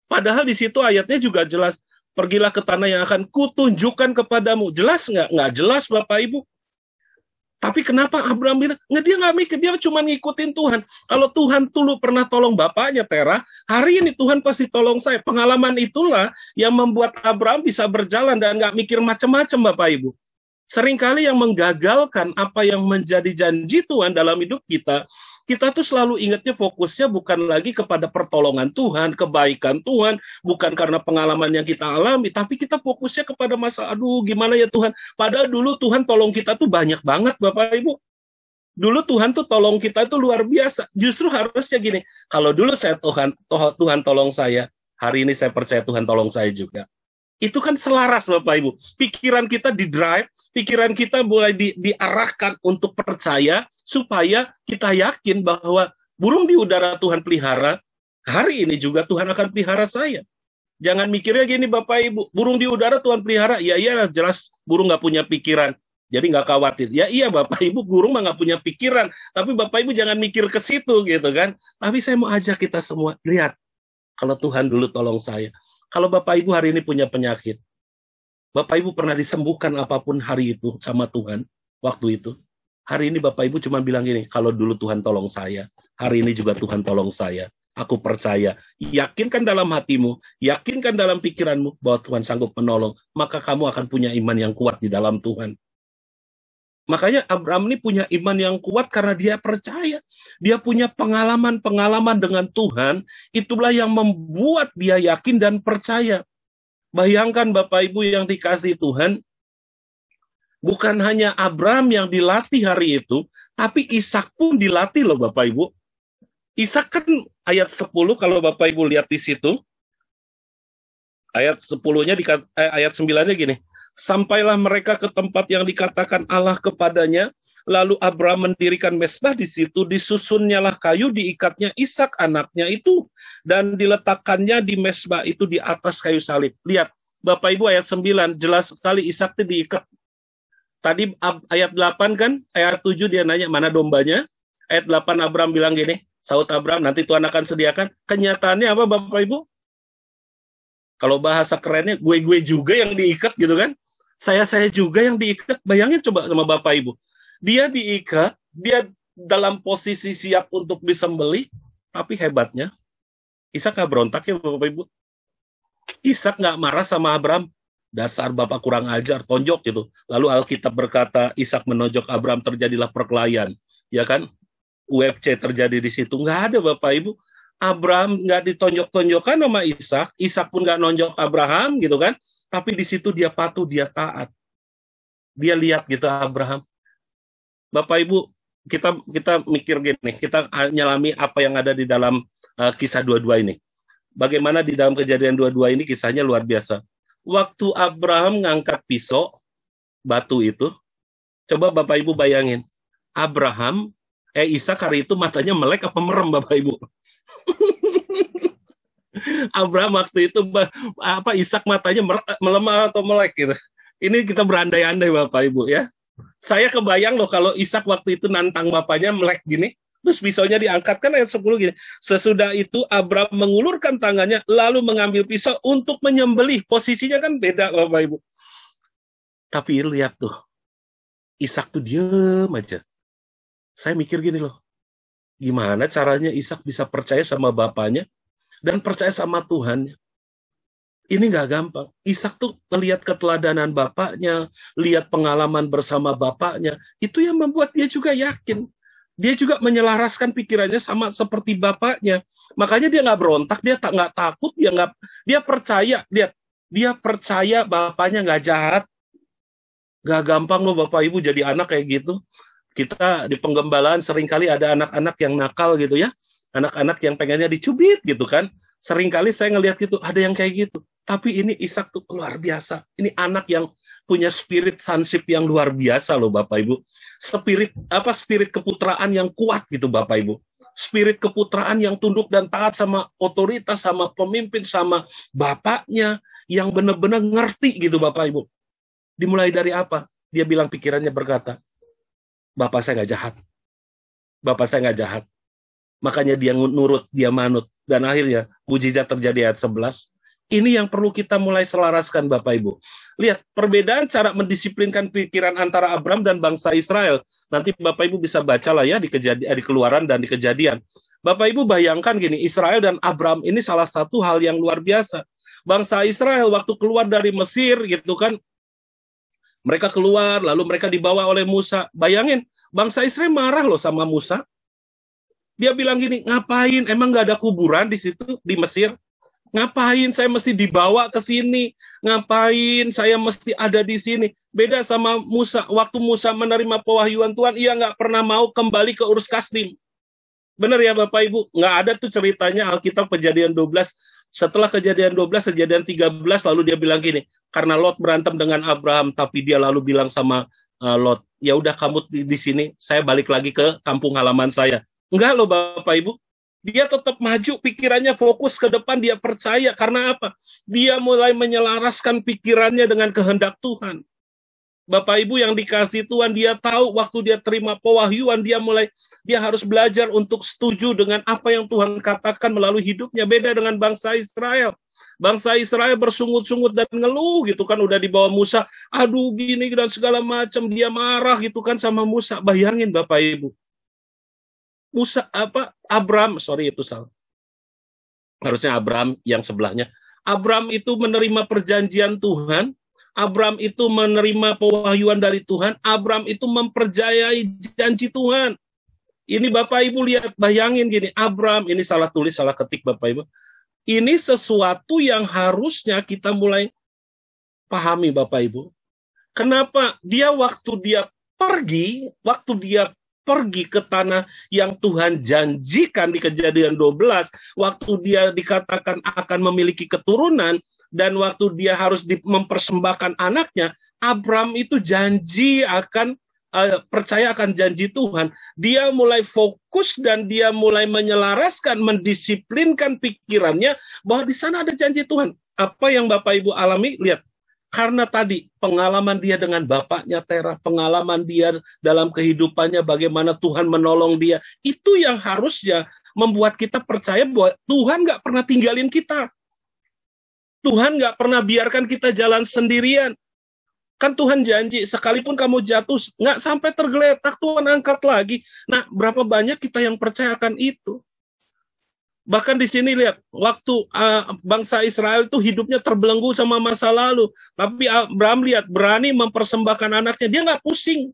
Padahal di situ ayatnya juga jelas, pergilah ke tanah yang akan kutunjukkan kepadamu. Jelas nggak? Nggak jelas, Bapak Ibu. Tapi kenapa Abraham bilang, dia nggak mikir, dia cuma ngikutin Tuhan. Kalau Tuhan dulu pernah tolong bapaknya Tera, hari ini Tuhan pasti tolong saya. Pengalaman itulah yang membuat Abraham bisa berjalan dan nggak mikir macam-macam Bapak Ibu. Seringkali yang menggagalkan apa yang menjadi janji Tuhan dalam hidup kita, kita tuh selalu ingatnya fokusnya bukan lagi kepada pertolongan Tuhan, kebaikan Tuhan, bukan karena pengalaman yang kita alami, tapi kita fokusnya kepada gimana ya Tuhan. Padahal dulu Tuhan tolong kita tuh banyak banget Bapak Ibu. Dulu Tuhan tuh tolong kita tuh luar biasa. Justru harusnya gini, kalau dulu Tuhan tolong saya, hari ini saya percaya Tuhan tolong saya juga. Itu kan selaras Bapak Ibu. Pikiran kita di-drive, pikiran kita mulai diarahkan untuk percaya, supaya kita yakin bahwa burung di udara Tuhan pelihara, hari ini juga Tuhan akan pelihara saya. Jangan mikirnya gini Bapak Ibu, burung di udara Tuhan pelihara, ya iya jelas burung nggak punya pikiran, jadi nggak khawatir. Ya iya Bapak Ibu, burung mah nggak punya pikiran, tapi Bapak Ibu jangan mikir ke situ gitu kan. Tapi saya mau ajak kita semua, lihat, kalau Tuhan dulu tolong saya. Kalau Bapak Ibu hari ini punya penyakit, Bapak Ibu pernah disembuhkan apapun hari itu sama Tuhan, waktu itu. Hari ini Bapak Ibu cuma bilang gini, kalau dulu Tuhan tolong saya, hari ini juga Tuhan tolong saya. Aku percaya. Yakinkan dalam hatimu, yakinkan dalam pikiranmu bahwa Tuhan sanggup menolong. Maka kamu akan punya iman yang kuat di dalam Tuhan. Makanya Abraham ini punya iman yang kuat karena dia percaya. Dia punya pengalaman-pengalaman dengan Tuhan. Itulah yang membuat dia yakin dan percaya. Bayangkan Bapak Ibu yang dikasihi Tuhan, bukan hanya Abraham yang dilatih hari itu, tapi Ishak pun dilatih loh Bapak Ibu. Ishak kan ayat 10 kalau Bapak Ibu lihat di situ, ayat 10-nya ayat 9-nya gini. Sampailah mereka ke tempat yang dikatakan Allah kepadanya, lalu Abraham mendirikan mezbah di situ, disusunnyalah kayu, diikatnya Ishak anaknya itu, dan diletakkannya di mezbah itu di atas kayu salib. Lihat, Bapak Ibu ayat 9, jelas sekali Ishak itu diikat. Tadi ayat 8 kan, ayat 7 dia nanya, mana dombanya? Ayat 8 Abraham bilang gini, sahut Abraham, nanti Tuhan akan sediakan. Kenyataannya apa Bapak Ibu? Kalau bahasa kerennya, gue juga yang diikat gitu kan. Saya juga yang diikat. Bayangin coba sama Bapak Ibu. Dia diikat, dia dalam posisi siap untuk disembelih, tapi hebatnya, Ishak nggak berontak ya Bapak Ibu. Ishak nggak marah sama Abraham. Dasar Bapak kurang ajar, tonjok gitu. Lalu Alkitab berkata, Ishak menonjok Abraham, terjadilah perkelahian. Ya kan? UFC terjadi di situ. Nggak ada Bapak Ibu. Abraham nggak ditonjok-tonjokkan sama Ishak. Ishak pun nggak nonjok Abraham gitu kan. Tapi di situ dia patuh, dia taat. Dia lihat gitu Abraham. Bapak Ibu, kita mikir gini, kita nyalami apa yang ada di dalam kisah 22 ini. Bagaimana di dalam kejadian 22 ini kisahnya luar biasa. Waktu Abraham ngangkat pisau, batu itu, coba Bapak Ibu bayangin. Ishak hari itu matanya melek apa merem Bapak Ibu? Abraham waktu itu Ishak matanya melemah atau melek gitu. Ini kita berandai-andai Bapak Ibu ya. Saya kebayang loh kalau Ishak waktu itu nantang bapaknya melek gini, terus pisaunya diangkat kan ayat 10 gini. Sesudah itu Abraham mengulurkan tangannya lalu mengambil pisau untuk menyembelih. Posisinya kan beda Bapak Ibu. Tapi lihat tuh, Ishak tuh diem aja. Saya mikir gini loh, gimana caranya Ishak bisa percaya sama bapaknya dan percaya sama Tuhan. Ini nggak gampang. Ishak tuh melihat keteladanan bapaknya, lihat pengalaman bersama bapaknya, itu yang membuat dia juga yakin. Dia juga menyelaraskan pikirannya sama seperti bapaknya. Makanya dia nggak berontak, dia nggak takut, dia percaya. Dia percaya bapaknya nggak jahat. Nggak gampang loh Bapak Ibu jadi anak kayak gitu. Kita di penggembalaan seringkali ada anak-anak yang nakal gitu ya. Anak-anak yang pengennya dicubit gitu kan. Seringkali saya ngelihat gitu, ada yang kayak gitu. Tapi ini Ishak tuh luar biasa. Ini anak yang punya spirit sonship yang luar biasa loh Bapak Ibu. Spirit keputraan yang kuat gitu Bapak Ibu. Spirit keputraan yang tunduk dan taat sama otoritas, sama pemimpin, sama bapaknya yang benar-benar ngerti gitu Bapak Ibu. Dimulai dari apa? Dia bilang pikirannya berkata, Bapak saya nggak jahat. Bapak saya nggak jahat. Makanya dia nurut, dia manut. Dan akhirnya mujizat terjadi ayat 11. Ini yang perlu kita mulai selaraskan Bapak Ibu. Lihat, perbedaan cara mendisiplinkan pikiran antara Abraham dan bangsa Israel. Nanti Bapak Ibu bisa baca lah ya di Keluaran dan di Kejadian. Bapak Ibu bayangkan gini, Israel dan Abraham ini salah satu hal yang luar biasa. Bangsa Israel waktu keluar dari Mesir gitu kan, mereka keluar, lalu mereka dibawa oleh Musa. Bayangin, bangsa Israel marah loh sama Musa. Dia bilang gini, ngapain? Emang nggak ada kuburan di situ, di Mesir? Ngapain saya mesti dibawa ke sini? Ngapain saya mesti ada di sini? Beda sama Musa. Waktu Musa menerima pewahyuan Tuhan, ia nggak pernah mau kembali ke Urs Kasdim. Benar ya Bapak Ibu? Nggak ada tuh ceritanya Alkitab Kejadian 12. Setelah Kejadian 12, Kejadian 13, lalu dia bilang gini, karena Lot berantem dengan Abraham, tapi dia lalu bilang sama Lot, ya udah kamu di sini, saya balik lagi ke kampung halaman saya. Enggak loh Bapak Ibu. Dia tetap maju, pikirannya fokus ke depan, dia percaya. Karena apa? Dia mulai menyelaraskan pikirannya dengan kehendak Tuhan. Bapak Ibu yang dikasih Tuhan, dia tahu waktu dia terima pewahyuan, dia harus belajar untuk setuju dengan apa yang Tuhan katakan melalui hidupnya. Beda dengan bangsa Israel. Bangsa Israel bersungut-sungut dan ngeluh gitu kan, udah dibawa Musa, aduh gini dan segala macam, dia marah gitu kan sama Musa. Bayangin Bapak Ibu. harusnya Abraham yang sebelahnya. Abraham itu menerima perjanjian Tuhan, Abraham itu menerima pewahyuan dari Tuhan, Abraham itu mempercayai janji Tuhan. Ini Bapak Ibu lihat, bayangin gini, Abraham, ini salah tulis, salah ketik Bapak Ibu. Ini sesuatu yang harusnya kita mulai pahami Bapak Ibu. Kenapa? Waktu dia pergi ke tanah yang Tuhan janjikan di Kejadian 12, waktu dia dikatakan akan memiliki keturunan, dan waktu dia harus mempersembahkan anaknya, Abraham itu janji akan percaya akan janji Tuhan. Dia mulai fokus dan dia mulai menyelaraskan, mendisiplinkan pikirannya bahwa di sana ada janji Tuhan. Apa yang Bapak Ibu alami? Lihat. Karena tadi pengalaman dia dengan bapaknya Terah, pengalaman dia dalam kehidupannya, bagaimana Tuhan menolong dia, itu yang harusnya membuat kita percaya bahwa Tuhan nggak pernah tinggalin kita. Tuhan nggak pernah biarkan kita jalan sendirian. Kan Tuhan janji, sekalipun kamu jatuh, nggak sampai tergeletak, Tuhan angkat lagi. Nah, berapa banyak kita yang percaya akan itu? Bahkan di sini lihat, waktu bangsa Israel itu hidupnya terbelenggu sama masa lalu. Tapi Abraham lihat, berani mempersembahkan anaknya. Dia nggak pusing.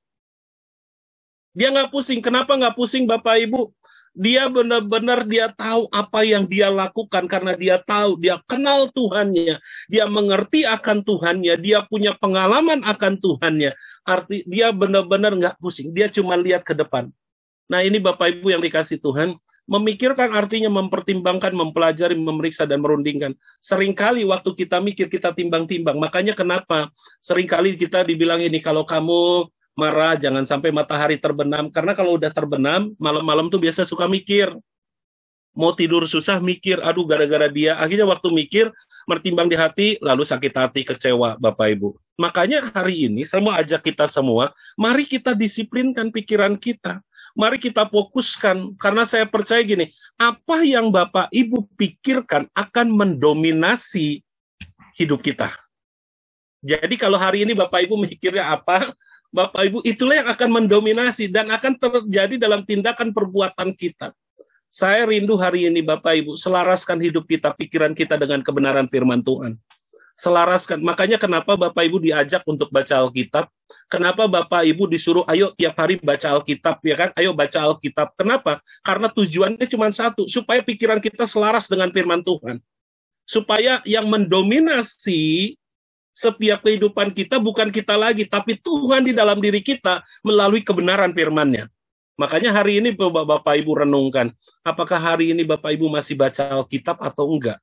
Dia nggak pusing. Kenapa nggak pusing Bapak Ibu? Dia benar-benar dia tahu apa yang dia lakukan. Karena dia tahu, dia kenal Tuhannya. Dia mengerti akan Tuhannya. Dia punya pengalaman akan Tuhannya. Arti dia benar-benar nggak pusing. Dia cuma lihat ke depan. Nah ini Bapak Ibu yang dikasih Tuhan. Memikirkan artinya mempertimbangkan, mempelajari, memeriksa, dan merundingkan. Seringkali waktu kita mikir, kita timbang-timbang. Makanya kenapa seringkali kita dibilang ini, kalau kamu marah, jangan sampai matahari terbenam. Karena kalau udah terbenam, malam-malam tuh biasa suka mikir. Mau tidur susah, mikir. Aduh, gara-gara dia. Akhirnya waktu mikir, mertimbang di hati, lalu sakit hati, kecewa, Bapak Ibu. Makanya hari ini, saya mau ajak kita semua, mari kita disiplinkan pikiran kita. Mari kita fokuskan, karena saya percaya gini, apa yang Bapak Ibu pikirkan akan mendominasi hidup kita. Jadi kalau hari ini Bapak Ibu mikirnya apa, Bapak Ibu itulah yang akan mendominasi dan akan terjadi dalam tindakan perbuatan kita. Saya rindu hari ini Bapak Ibu, selaraskan hidup kita, pikiran kita dengan kebenaran firman Tuhan. Selaraskan. Makanya kenapa Bapak Ibu diajak untuk baca Alkitab? Kenapa Bapak Ibu disuruh ayo tiap hari baca Alkitab, ya kan? Ayo baca Alkitab. Kenapa? Karena tujuannya cuma satu, supaya pikiran kita selaras dengan firman Tuhan. Supaya yang mendominasi setiap kehidupan kita bukan kita lagi, tapi Tuhan di dalam diri kita melalui kebenaran firman-Nya. Makanya hari ini Bapak Ibu renungkan, apakah hari ini Bapak Ibu masih baca Alkitab atau enggak?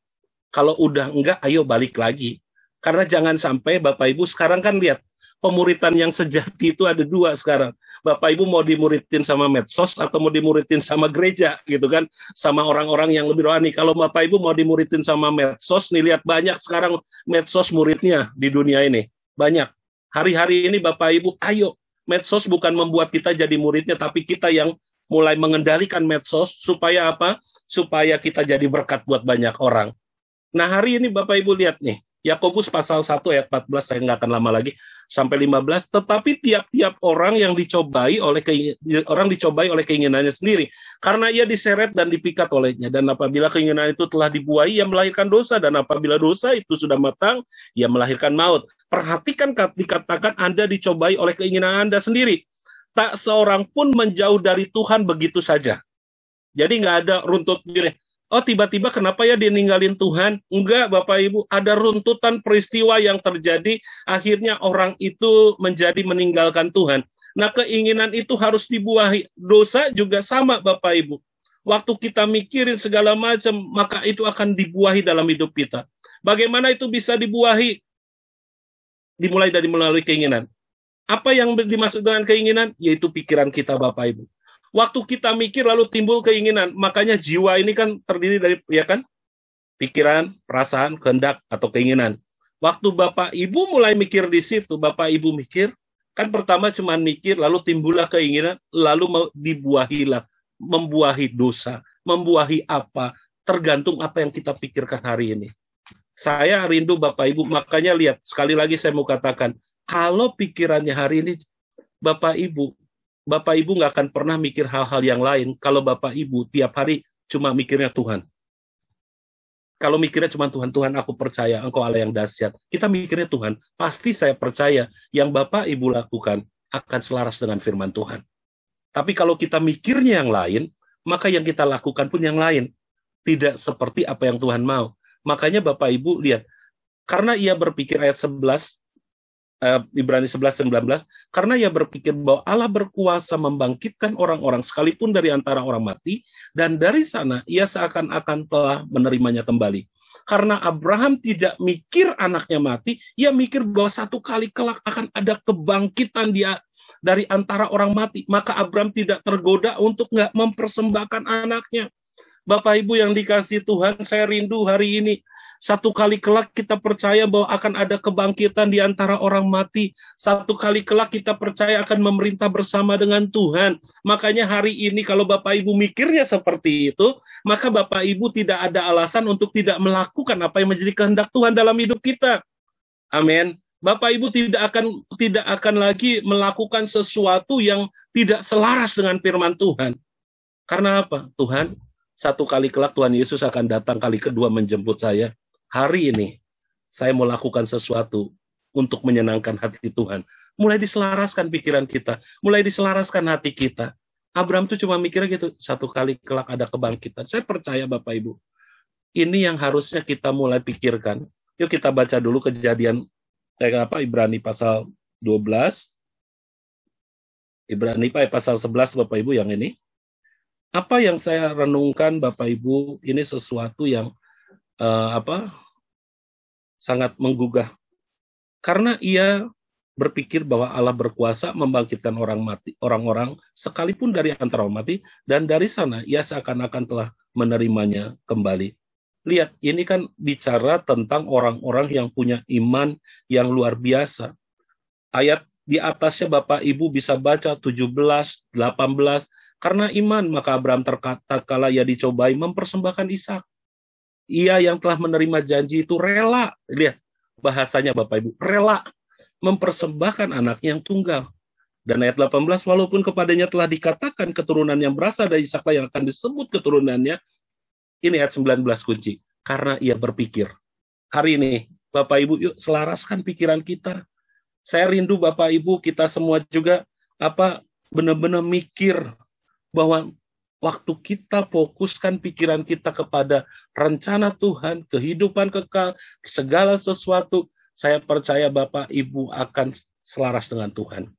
Kalau udah enggak, ayo balik lagi. Karena jangan sampai Bapak Ibu sekarang kan lihat, pemuritan yang sejati itu ada dua sekarang. Bapak Ibu mau dimuridin sama medsos atau mau dimuridin sama gereja gitu kan, sama orang-orang yang lebih rohani. Kalau Bapak Ibu mau dimuridin sama medsos, nih lihat banyak sekarang medsos muridnya di dunia ini. Banyak. Hari-hari ini Bapak Ibu, ayo. Medsos bukan membuat kita jadi muridnya, tapi kita yang mulai mengendalikan medsos supaya apa? Supaya kita jadi berkat buat banyak orang. Nah hari ini Bapak Ibu lihat nih, Yakobus pasal 1 ayat 14, saya nggak akan lama lagi, sampai 15, tetapi tiap-tiap orang yang dicobai oleh keinginannya sendiri, karena ia diseret dan dipikat olehnya, dan apabila keinginan itu telah dibuahi, ia melahirkan dosa, dan apabila dosa itu sudah matang, ia melahirkan maut. Perhatikan dikatakan Anda dicobai oleh keinginan Anda sendiri. Tak seorang pun menjauh dari Tuhan begitu saja. Jadi nggak ada runtut diri. Oh tiba-tiba kenapa ya dia ninggalin Tuhan? Enggak Bapak Ibu, ada runtutan peristiwa yang terjadi, akhirnya orang itu menjadi meninggalkan Tuhan. Nah keinginan itu harus dibuahi. Dosa juga sama Bapak Ibu. Waktu kita mikirin segala macam, maka itu akan dibuahi dalam hidup kita. Bagaimana itu bisa dibuahi? Dimulai dari melalui keinginan. Apa yang dimaksud dengan keinginan? Yaitu pikiran kita Bapak Ibu. Waktu kita mikir lalu timbul keinginan, makanya jiwa ini kan terdiri dari, ya kan, pikiran, perasaan, kehendak, atau keinginan. Waktu Bapak Ibu mulai mikir di situ, Bapak Ibu mikir, kan pertama cuma mikir, lalu timbullah keinginan, lalu dibuahilah, membuahi dosa, membuahi apa, tergantung apa yang kita pikirkan hari ini. Saya rindu Bapak Ibu, makanya lihat, sekali lagi saya mau katakan, kalau pikirannya hari ini, Bapak Ibu nggak akan pernah mikir hal-hal yang lain kalau Bapak Ibu tiap hari cuma mikirnya Tuhan. Kalau mikirnya cuma Tuhan, Tuhan aku percaya Engkau Allah yang dahsyat. Kita mikirnya Tuhan, pasti saya percaya yang Bapak Ibu lakukan akan selaras dengan firman Tuhan. Tapi kalau kita mikirnya yang lain, maka yang kita lakukan pun yang lain. Tidak seperti apa yang Tuhan mau. Makanya Bapak Ibu lihat, karena ia berpikir ayat 11, Ibrani 11-19, karena ia berpikir bahwa Allah berkuasa membangkitkan orang-orang sekalipun dari antara orang mati, dan dari sana ia seakan-akan telah menerimanya kembali. Karena Abraham tidak mikir anaknya mati, ia mikir bahwa satu kali kelak akan ada kebangkitan dia dari antara orang mati. Maka Abraham tidak tergoda untuk nggak mempersembahkan anaknya. Bapak Ibu yang dikasihi Tuhan, saya rindu hari ini. Satu kali kelak kita percaya bahwa akan ada kebangkitan di antara orang mati. Satu kali kelak kita percaya akan memerintah bersama dengan Tuhan. Makanya hari ini kalau Bapak Ibu mikirnya seperti itu, maka Bapak Ibu tidak ada alasan untuk tidak melakukan apa yang menjadi kehendak Tuhan dalam hidup kita. Amin. Bapak Ibu tidak akan lagi melakukan sesuatu yang tidak selaras dengan firman Tuhan. Karena apa? Tuhan, satu kali kelak Tuhan Yesus akan datang kali kedua menjemput saya. Hari ini, saya mau lakukan sesuatu untuk menyenangkan hati Tuhan. Mulai diselaraskan pikiran kita, mulai diselaraskan hati kita. Abraham tuh cuma mikirnya gitu, satu kali kelak ada kebangkitan. Saya percaya Bapak Ibu, ini yang harusnya kita mulai pikirkan. Yuk kita baca dulu Kejadian, Ibrani pasal 12. Ibrani pasal 11 Bapak Ibu yang ini. Apa yang saya renungkan Bapak Ibu, ini sesuatu yang sangat menggugah. Karena ia berpikir bahwa Allah berkuasa membangkitkan orang-orang sekalipun dari antara orang mati, dan dari sana ia seakan-akan telah menerimanya kembali. Lihat, ini kan bicara tentang orang-orang yang punya iman yang luar biasa. Ayat di atasnya Bapak Ibu bisa baca 17, 18, karena iman maka Abraham tatkala ia dicobai mempersembahkan Ishak. Ia yang telah menerima janji itu rela, lihat bahasanya Bapak Ibu, rela mempersembahkan anaknya yang tunggal. Dan ayat 18, walaupun kepadanya telah dikatakan keturunan yang berasal dari Ishak yang akan disebut keturunannya, ini ayat 19 kunci, karena ia berpikir. Hari ini, Bapak Ibu, yuk selaraskan pikiran kita. Saya rindu Bapak Ibu, kita semua juga benar-benar mikir bahwa waktu kita fokuskan pikiran kita kepada rencana Tuhan, kehidupan kekal, segala sesuatu, saya percaya Bapak Ibu akan selaras dengan Tuhan.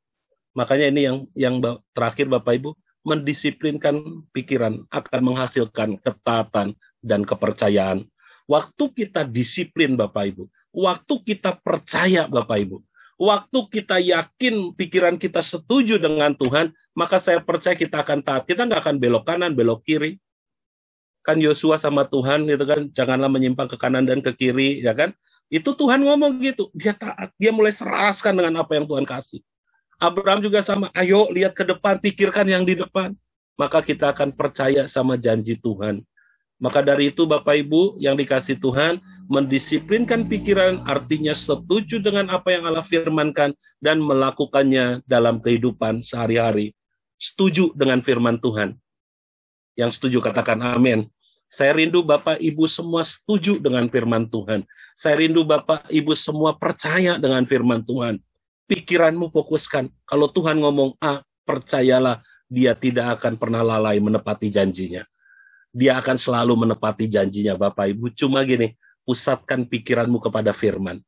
Makanya ini yang terakhir Bapak Ibu, mendisiplinkan pikiran akan menghasilkan ketaatan dan kepercayaan. Waktu kita disiplin Bapak Ibu, waktu kita percaya Bapak Ibu, waktu kita yakin pikiran kita setuju dengan Tuhan, maka saya percaya kita akan taat. Kita nggak akan belok kanan, belok kiri. Kan Yosua sama Tuhan itu kan, janganlah menyimpang ke kanan dan ke kiri, ya kan? Itu Tuhan ngomong gitu. Dia taat, dia mulai seraskan dengan apa yang Tuhan kasih. Abraham juga sama, ayo lihat ke depan, pikirkan yang di depan. Maka kita akan percaya sama janji Tuhan. Maka dari itu Bapak Ibu yang dikasih Tuhan, mendisiplinkan pikiran artinya setuju dengan apa yang Allah firmankan dan melakukannya dalam kehidupan sehari-hari. Setuju dengan firman Tuhan. Yang setuju katakan amin. Saya rindu Bapak Ibu semua setuju dengan firman Tuhan. Saya rindu Bapak Ibu semua percaya dengan firman Tuhan. Pikiranmu fokuskan. Kalau Tuhan ngomong A, percayalah dia tidak akan pernah lalai menepati janjinya. Dia akan selalu menepati janjinya Bapak Ibu. Cuma gini, pusatkan pikiranmu kepada firman.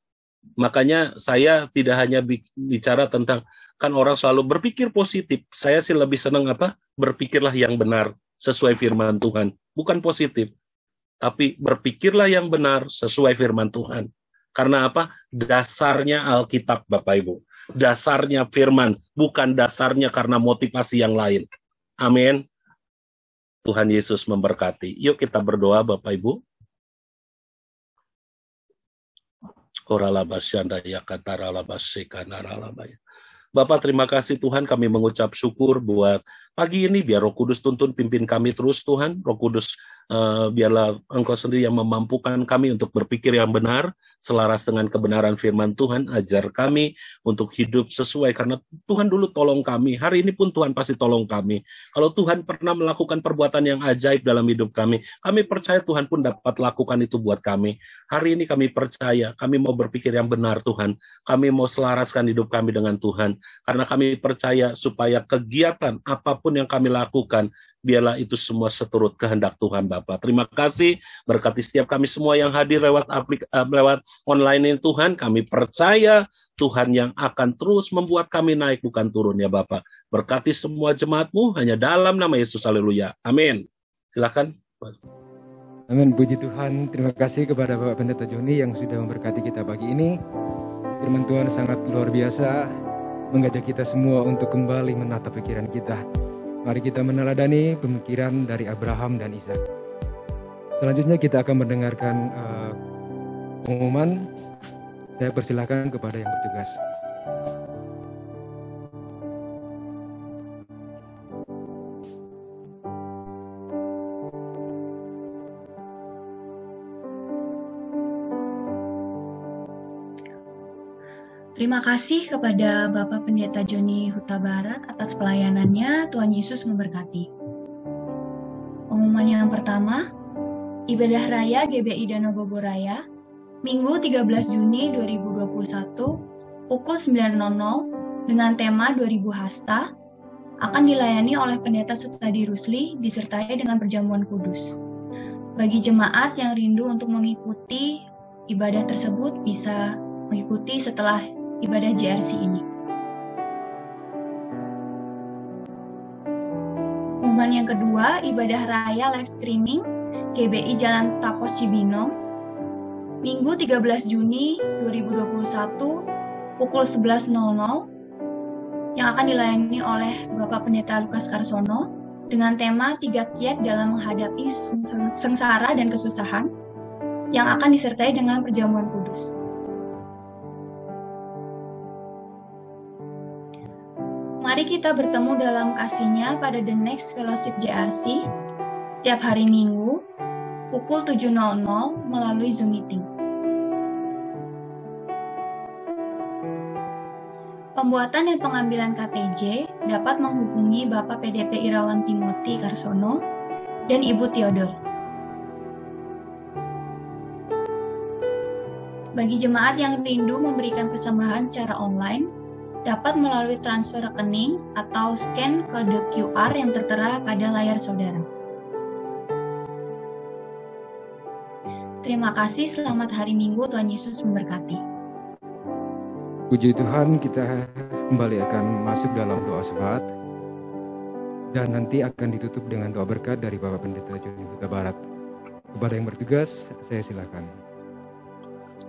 Makanya saya tidak hanya bicara tentang, kan orang selalu berpikir positif. Saya sih lebih senang berpikirlah yang benar sesuai firman Tuhan. Bukan positif, tapi berpikirlah yang benar sesuai firman Tuhan. Karena apa? Dasarnya Alkitab Bapak Ibu. Dasarnya firman, bukan dasarnya karena motivasi yang lain. Amin. Tuhan Yesus memberkati. Yuk kita berdoa Bapak Ibu. Bapak terima kasih Tuhan, kami mengucap syukur buat Pagi ini biar Roh Kudus tuntun pimpin kami terus Tuhan. Roh Kudus biarlah Engkau sendiri yang memampukan kami untuk berpikir yang benar, selaras dengan kebenaran firman Tuhan. Ajar kami untuk hidup sesuai, karena Tuhan dulu tolong kami. Hari ini pun Tuhan pasti tolong kami. Kalau Tuhan pernah melakukan perbuatan yang ajaib dalam hidup kami percaya Tuhan pun dapat lakukan itu buat kami. Hari ini kami percaya, kami mau berpikir yang benar Tuhan. Kami mau selaraskan hidup kami dengan Tuhan. Karena kami percaya supaya kegiatan apapun yang kami lakukan, biarlah itu semua seturut kehendak Tuhan Bapa. Terima kasih, berkati setiap kami semua yang hadir lewat online ini Tuhan. Kami percaya Tuhan yang akan terus membuat kami naik bukan turun ya Bapa. Berkati semua jemaat-Mu hanya dalam nama Yesus, haleluya. Amin. Silakan.
Amin, puji Tuhan. Terima kasih kepada Bapak Pendeta Joni yang sudah memberkati kita pagi ini. Firman Tuhan sangat luar biasa, mengajak kita semua untuk kembali menata pikiran kita. Mari kita meneladani pemikiran dari Abraham dan Ishak. Selanjutnya kita akan mendengarkan pengumuman. Saya persilahkan kepada yang bertugas.
Terima kasih kepada Bapak Pendeta Joni Huta Barat atas pelayanannya. Tuhan Yesus memberkati. Pengumuman yang pertama, Ibadah Raya GBI Danau Boboraya, Minggu 13 Juni 2021, pukul 9.00 dengan tema 2000 Hasta, akan dilayani oleh Pendeta Sutadi Rusli disertai dengan perjamuan kudus. Bagi jemaat yang rindu untuk mengikuti ibadah tersebut bisa mengikuti setelah ibadah JRC ini. Pengumuman yang kedua, Ibadah Raya live streaming GBI Jalan Tapos Cibinong, Minggu 13 Juni 2021 pukul 11.00 yang akan dilayani oleh Bapak Pendeta Lukas Karsono dengan tema 3 kiat dalam menghadapi sengsara dan kesusahan yang akan disertai dengan perjamuan kudus. Mari kita bertemu dalam kasih-Nya pada The Next Fellowship JRC setiap hari Minggu pukul 7.00 melalui Zoom Meeting. Pembuatan dan pengambilan KTJ dapat menghubungi Bapak PDP Irawan Timothy Karsono dan Ibu Theodor. Bagi jemaat yang rindu memberikan persembahan secara online, dapat melalui transfer rekening atau scan kode QR yang tertera pada layar saudara. Terima kasih, selamat hari Minggu, Tuhan Yesus memberkati.
Puji Tuhan, kita kembali akan masuk dalam doa syafaat dan nanti akan ditutup dengan doa berkat dari Bapak Pendeta Joni Huta Barat. Kepada yang bertugas, saya silakan.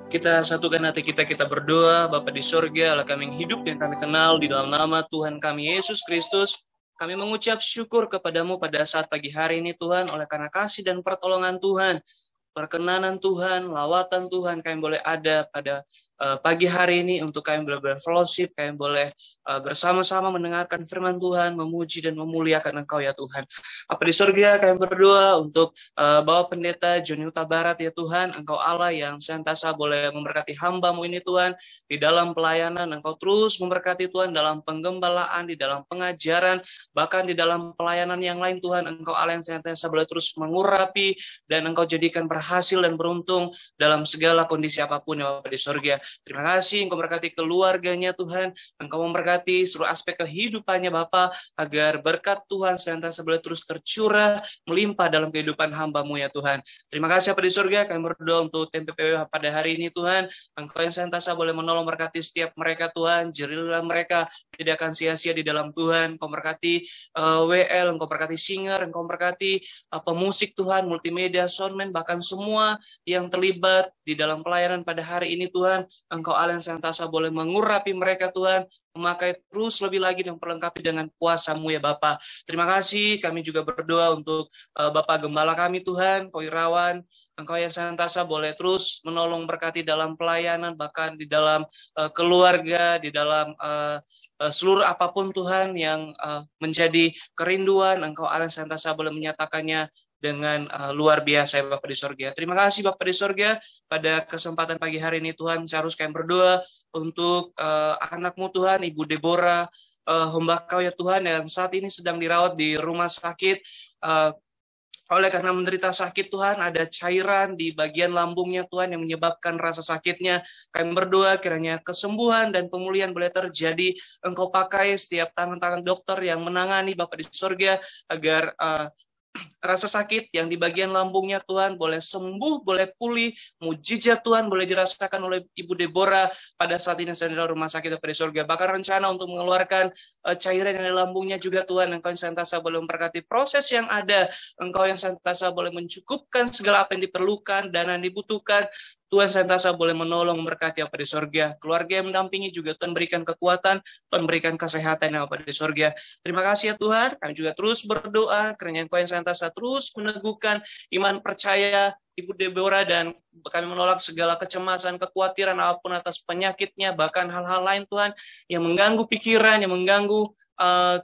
Kita satukan hati kita berdoa. Bapa di surga, Allah kami yang hidup yang kami kenal, di dalam nama Tuhan kami Yesus Kristus, kami mengucap syukur kepadamu pada saat pagi hari ini Tuhan, oleh karena kasih dan pertolongan Tuhan, perkenanan Tuhan, lawatan Tuhan, kami boleh ada pada pagi hari ini untuk kami boleh berfellowship, kami boleh bersama-sama mendengarkan firman Tuhan, memuji dan memuliakan Engkau ya Tuhan. Bapa di surga, kami berdoa untuk Bapak Pendeta Joni Huta Barat ya Tuhan, Engkau Allah yang senantiasa boleh memberkati hamba-Mu ini Tuhan, di dalam pelayanan Engkau terus memberkati Tuhan, dalam penggembalaan, di dalam pengajaran, bahkan di dalam pelayanan yang lain Tuhan, Engkau Allah yang senantiasa boleh terus mengurapi dan Engkau jadikan berhasil dan beruntung dalam segala kondisi apapun ya Bapa di surga. Terima kasih Engkau berkati keluarganya Tuhan, Engkau memberkati seluruh aspek kehidupannya Bapa, agar berkat Tuhan senantiasa boleh terus tercurah, melimpah dalam kehidupan hamba-Mu ya Tuhan. Terima kasih Bapa di surga, kami berdoa untuk TMPPW pada hari ini Tuhan, Engkau yang senantiasa boleh menolong berkati setiap mereka Tuhan, jerilah mereka tidak akan sia-sia di dalam Tuhan. Engkau berkati WL, Engkau berkati singer, Engkau berkati pemusik Tuhan, multimedia, soundman, bahkan semua yang terlibat di dalam pelayanan pada hari ini Tuhan. Engkau Allah yang senantiasa boleh mengurapi mereka Tuhan, memakai terus lebih lagi dan perlengkapi dengan kuasa-Mu ya Bapa. Terima kasih, kami juga berdoa untuk Bapak Gembala kami Tuhan, Ko Irawan, Engkau yang senantiasa boleh terus menolong berkati dalam pelayanan, bahkan di dalam keluarga, di dalam seluruh apapun Tuhan yang menjadi kerinduan, Engkau Allah senantiasa boleh menyatakannya dengan luar biasa ya Bapak di sorga. Terima kasih Bapak di sorga, pada kesempatan pagi hari ini Tuhan, saya harus kami berdoa untuk anak-Mu Tuhan, Ibu Deborah, hamba Kau ya Tuhan, yang saat ini sedang dirawat di rumah sakit, oleh karena menderita sakit Tuhan, ada cairan di bagian lambungnya Tuhan yang menyebabkan rasa sakitnya. Kami berdoa kiranya kesembuhan dan pemulihan boleh terjadi. Engkau pakai setiap tangan-tangan dokter yang menangani Bapak di sorga, agar rasa sakit yang di bagian lambungnya Tuhan boleh sembuh, boleh pulih, mujizat Tuhan boleh dirasakan oleh Ibu Deborah pada saat ini sedang di rumah sakit Bapak di sorga. Bahkan rencana untuk mengeluarkan cairan yang di lambungnya juga Tuhan, Engkau yang senantiasa boleh memberkati proses yang ada, Engkau yang senantiasa boleh mencukupkan segala apa yang diperlukan, dana yang dibutuhkan. Tuhan senantiasa boleh menolong, memberkati Bapa di sorga. Keluarga yang mendampingi juga Tuhan berikan kekuatan, Tuhan berikan kesehatan yang Bapa di sorga. Terima kasih ya Tuhan, kami juga terus berdoa, kiranya Engkau yang senantiasa terus meneguhkan iman percaya Ibu Deborah, dan kami menolak segala kecemasan, kekhawatiran apapun atas penyakitnya, bahkan hal-hal lain Tuhan yang mengganggu pikiran, yang mengganggu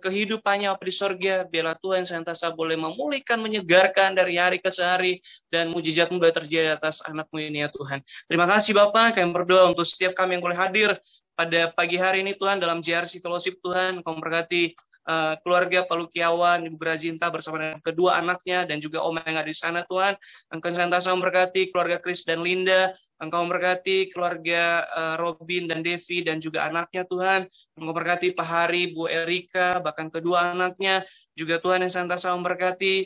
kehidupannya Bapa di sorga. Biarlah Tuhan senantiasa boleh memulihkan, menyegarkan dari hari ke hari, dan mujizat-Mu boleh terjadi atas anak-Mu ini ya Tuhan. Terima kasih Bapak, kami berdoa untuk setiap kami yang boleh hadir pada pagi hari ini Tuhan dalam JRC Fellowship Tuhan. Engkau memberkati keluarga Pak Lukiawan, Ibu Grazinta bersama dengan kedua anaknya, dan juga Om yang ada di sana Tuhan. Engkau senantiasa memberkati keluarga Chris dan Linda. Engkau memberkati keluarga Robin dan Devi dan juga anaknya Tuhan. Engkau memberkati Pak Hari, Bu Erika, bahkan kedua anaknya. Juga Tuhan yang senantiasa memberkati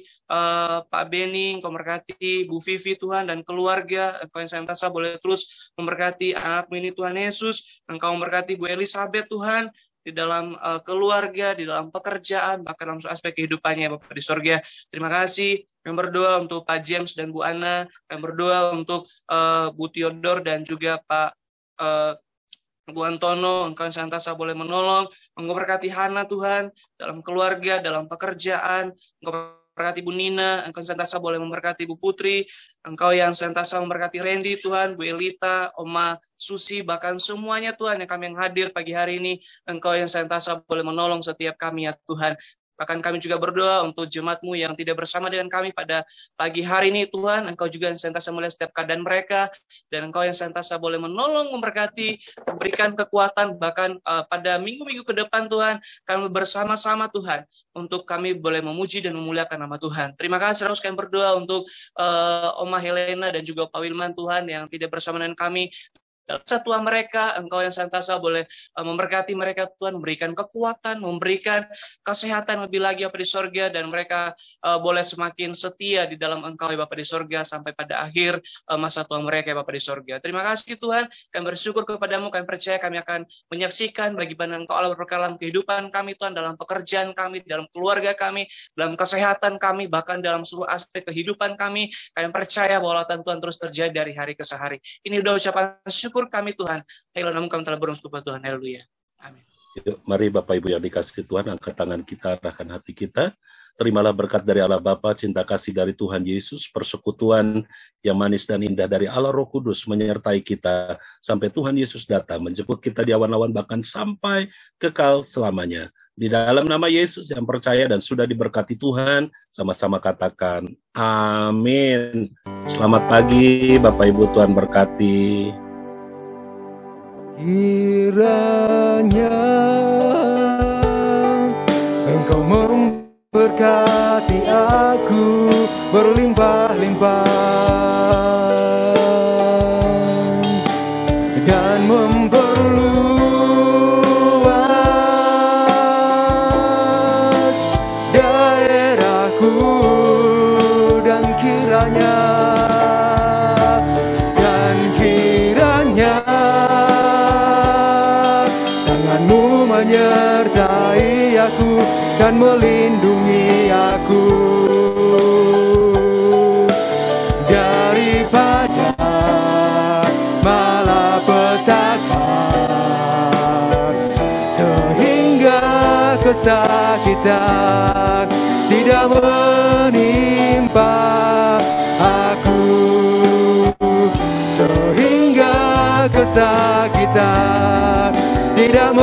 Pak Beni, Engkau memberkati Bu Vivi Tuhan dan keluarga. Engkau yang senantiasa boleh terus memberkati anak-Mu ini Tuhan Yesus. Engkau memberkati Bu Elizabeth Tuhan, di dalam keluarga, di dalam pekerjaan, bahkan dalam aspek kehidupannya Bapak di sorga. Terima kasih. Kami berdoa untuk Pak James dan Bu Ana. Kami berdoa untuk Bu Theodor dan juga Pak Bu Antono. Engkau senantiasa boleh menolong, memberkati Hana Tuhan dalam keluarga, dalam pekerjaan. Engkau memberkati Bu Nina, Engkau senantiasa boleh memberkati Bu Putri, Engkau yang senantiasa memberkati Randy Tuhan, Bu Elita, Oma Susi, bahkan semuanya Tuhan yang kami yang hadir pagi hari ini, Engkau yang senantiasa boleh menolong setiap kami ya Tuhan. Bahkan kami juga berdoa untuk jemaat-Mu yang tidak bersama dengan kami pada pagi hari ini Tuhan. Engkau juga yang senantiasa melihat setiap keadaan mereka, dan Engkau yang senantiasa boleh menolong, memberkati, memberikan kekuatan, bahkan pada minggu-minggu ke depan Tuhan, kami bersama-sama Tuhan, untuk kami boleh memuji dan memuliakan nama Tuhan. Terima kasih, terus kami berdoa untuk Oma Helena dan juga Pak Wilman Tuhan yang tidak bersama dengan kami. Dalam satuan mereka, Engkau yang senantiasa boleh memberkati mereka Tuhan, memberikan kekuatan, memberikan kesehatan lebih lagi Bapa di sorga, dan mereka boleh semakin setia di dalam Engkau ya Bapa di sorga, sampai pada akhir masa tua mereka ya Bapa di sorga. Terima kasih Tuhan, kami bersyukur kepadamu, kami percaya kami akan menyaksikan bagaimana Engkau Allah berkata dalam kehidupan kami Tuhan, dalam pekerjaan kami, dalam keluarga kami, dalam kesehatan kami, bahkan dalam seluruh aspek kehidupan kami. Kami percaya bahwa Tuhan terus terjadi dari hari ke hari. Ini udah ucapan syukur kami Tuhan. Haleluya, namun kami telah bersyukur kepada Tuhan. Haleluya. Amin.
Yuk, mari Bapak Ibu yang dikasihi Tuhan, angkat tangan kita, arahkan hati kita. Terimalah berkat dari Allah Bapa, cinta kasih dari Tuhan Yesus, persekutuan yang manis dan indah dari Allah Roh Kudus menyertai kita sampai Tuhan Yesus datang menjemput kita di awan-awan, bahkan sampai kekal selamanya. Di dalam nama Yesus yang percaya dan sudah diberkati Tuhan, sama-sama katakan amin. Selamat pagi Bapak Ibu, Tuhan berkati.
Kiranya Engkau memberkati aku berlimpah-limpah dan memperluas daerahku, dan kiranya menyertai aku dan melindungi aku daripada malapetaka, sehingga kesakitan tidak menimpa aku. dosa kita, tidak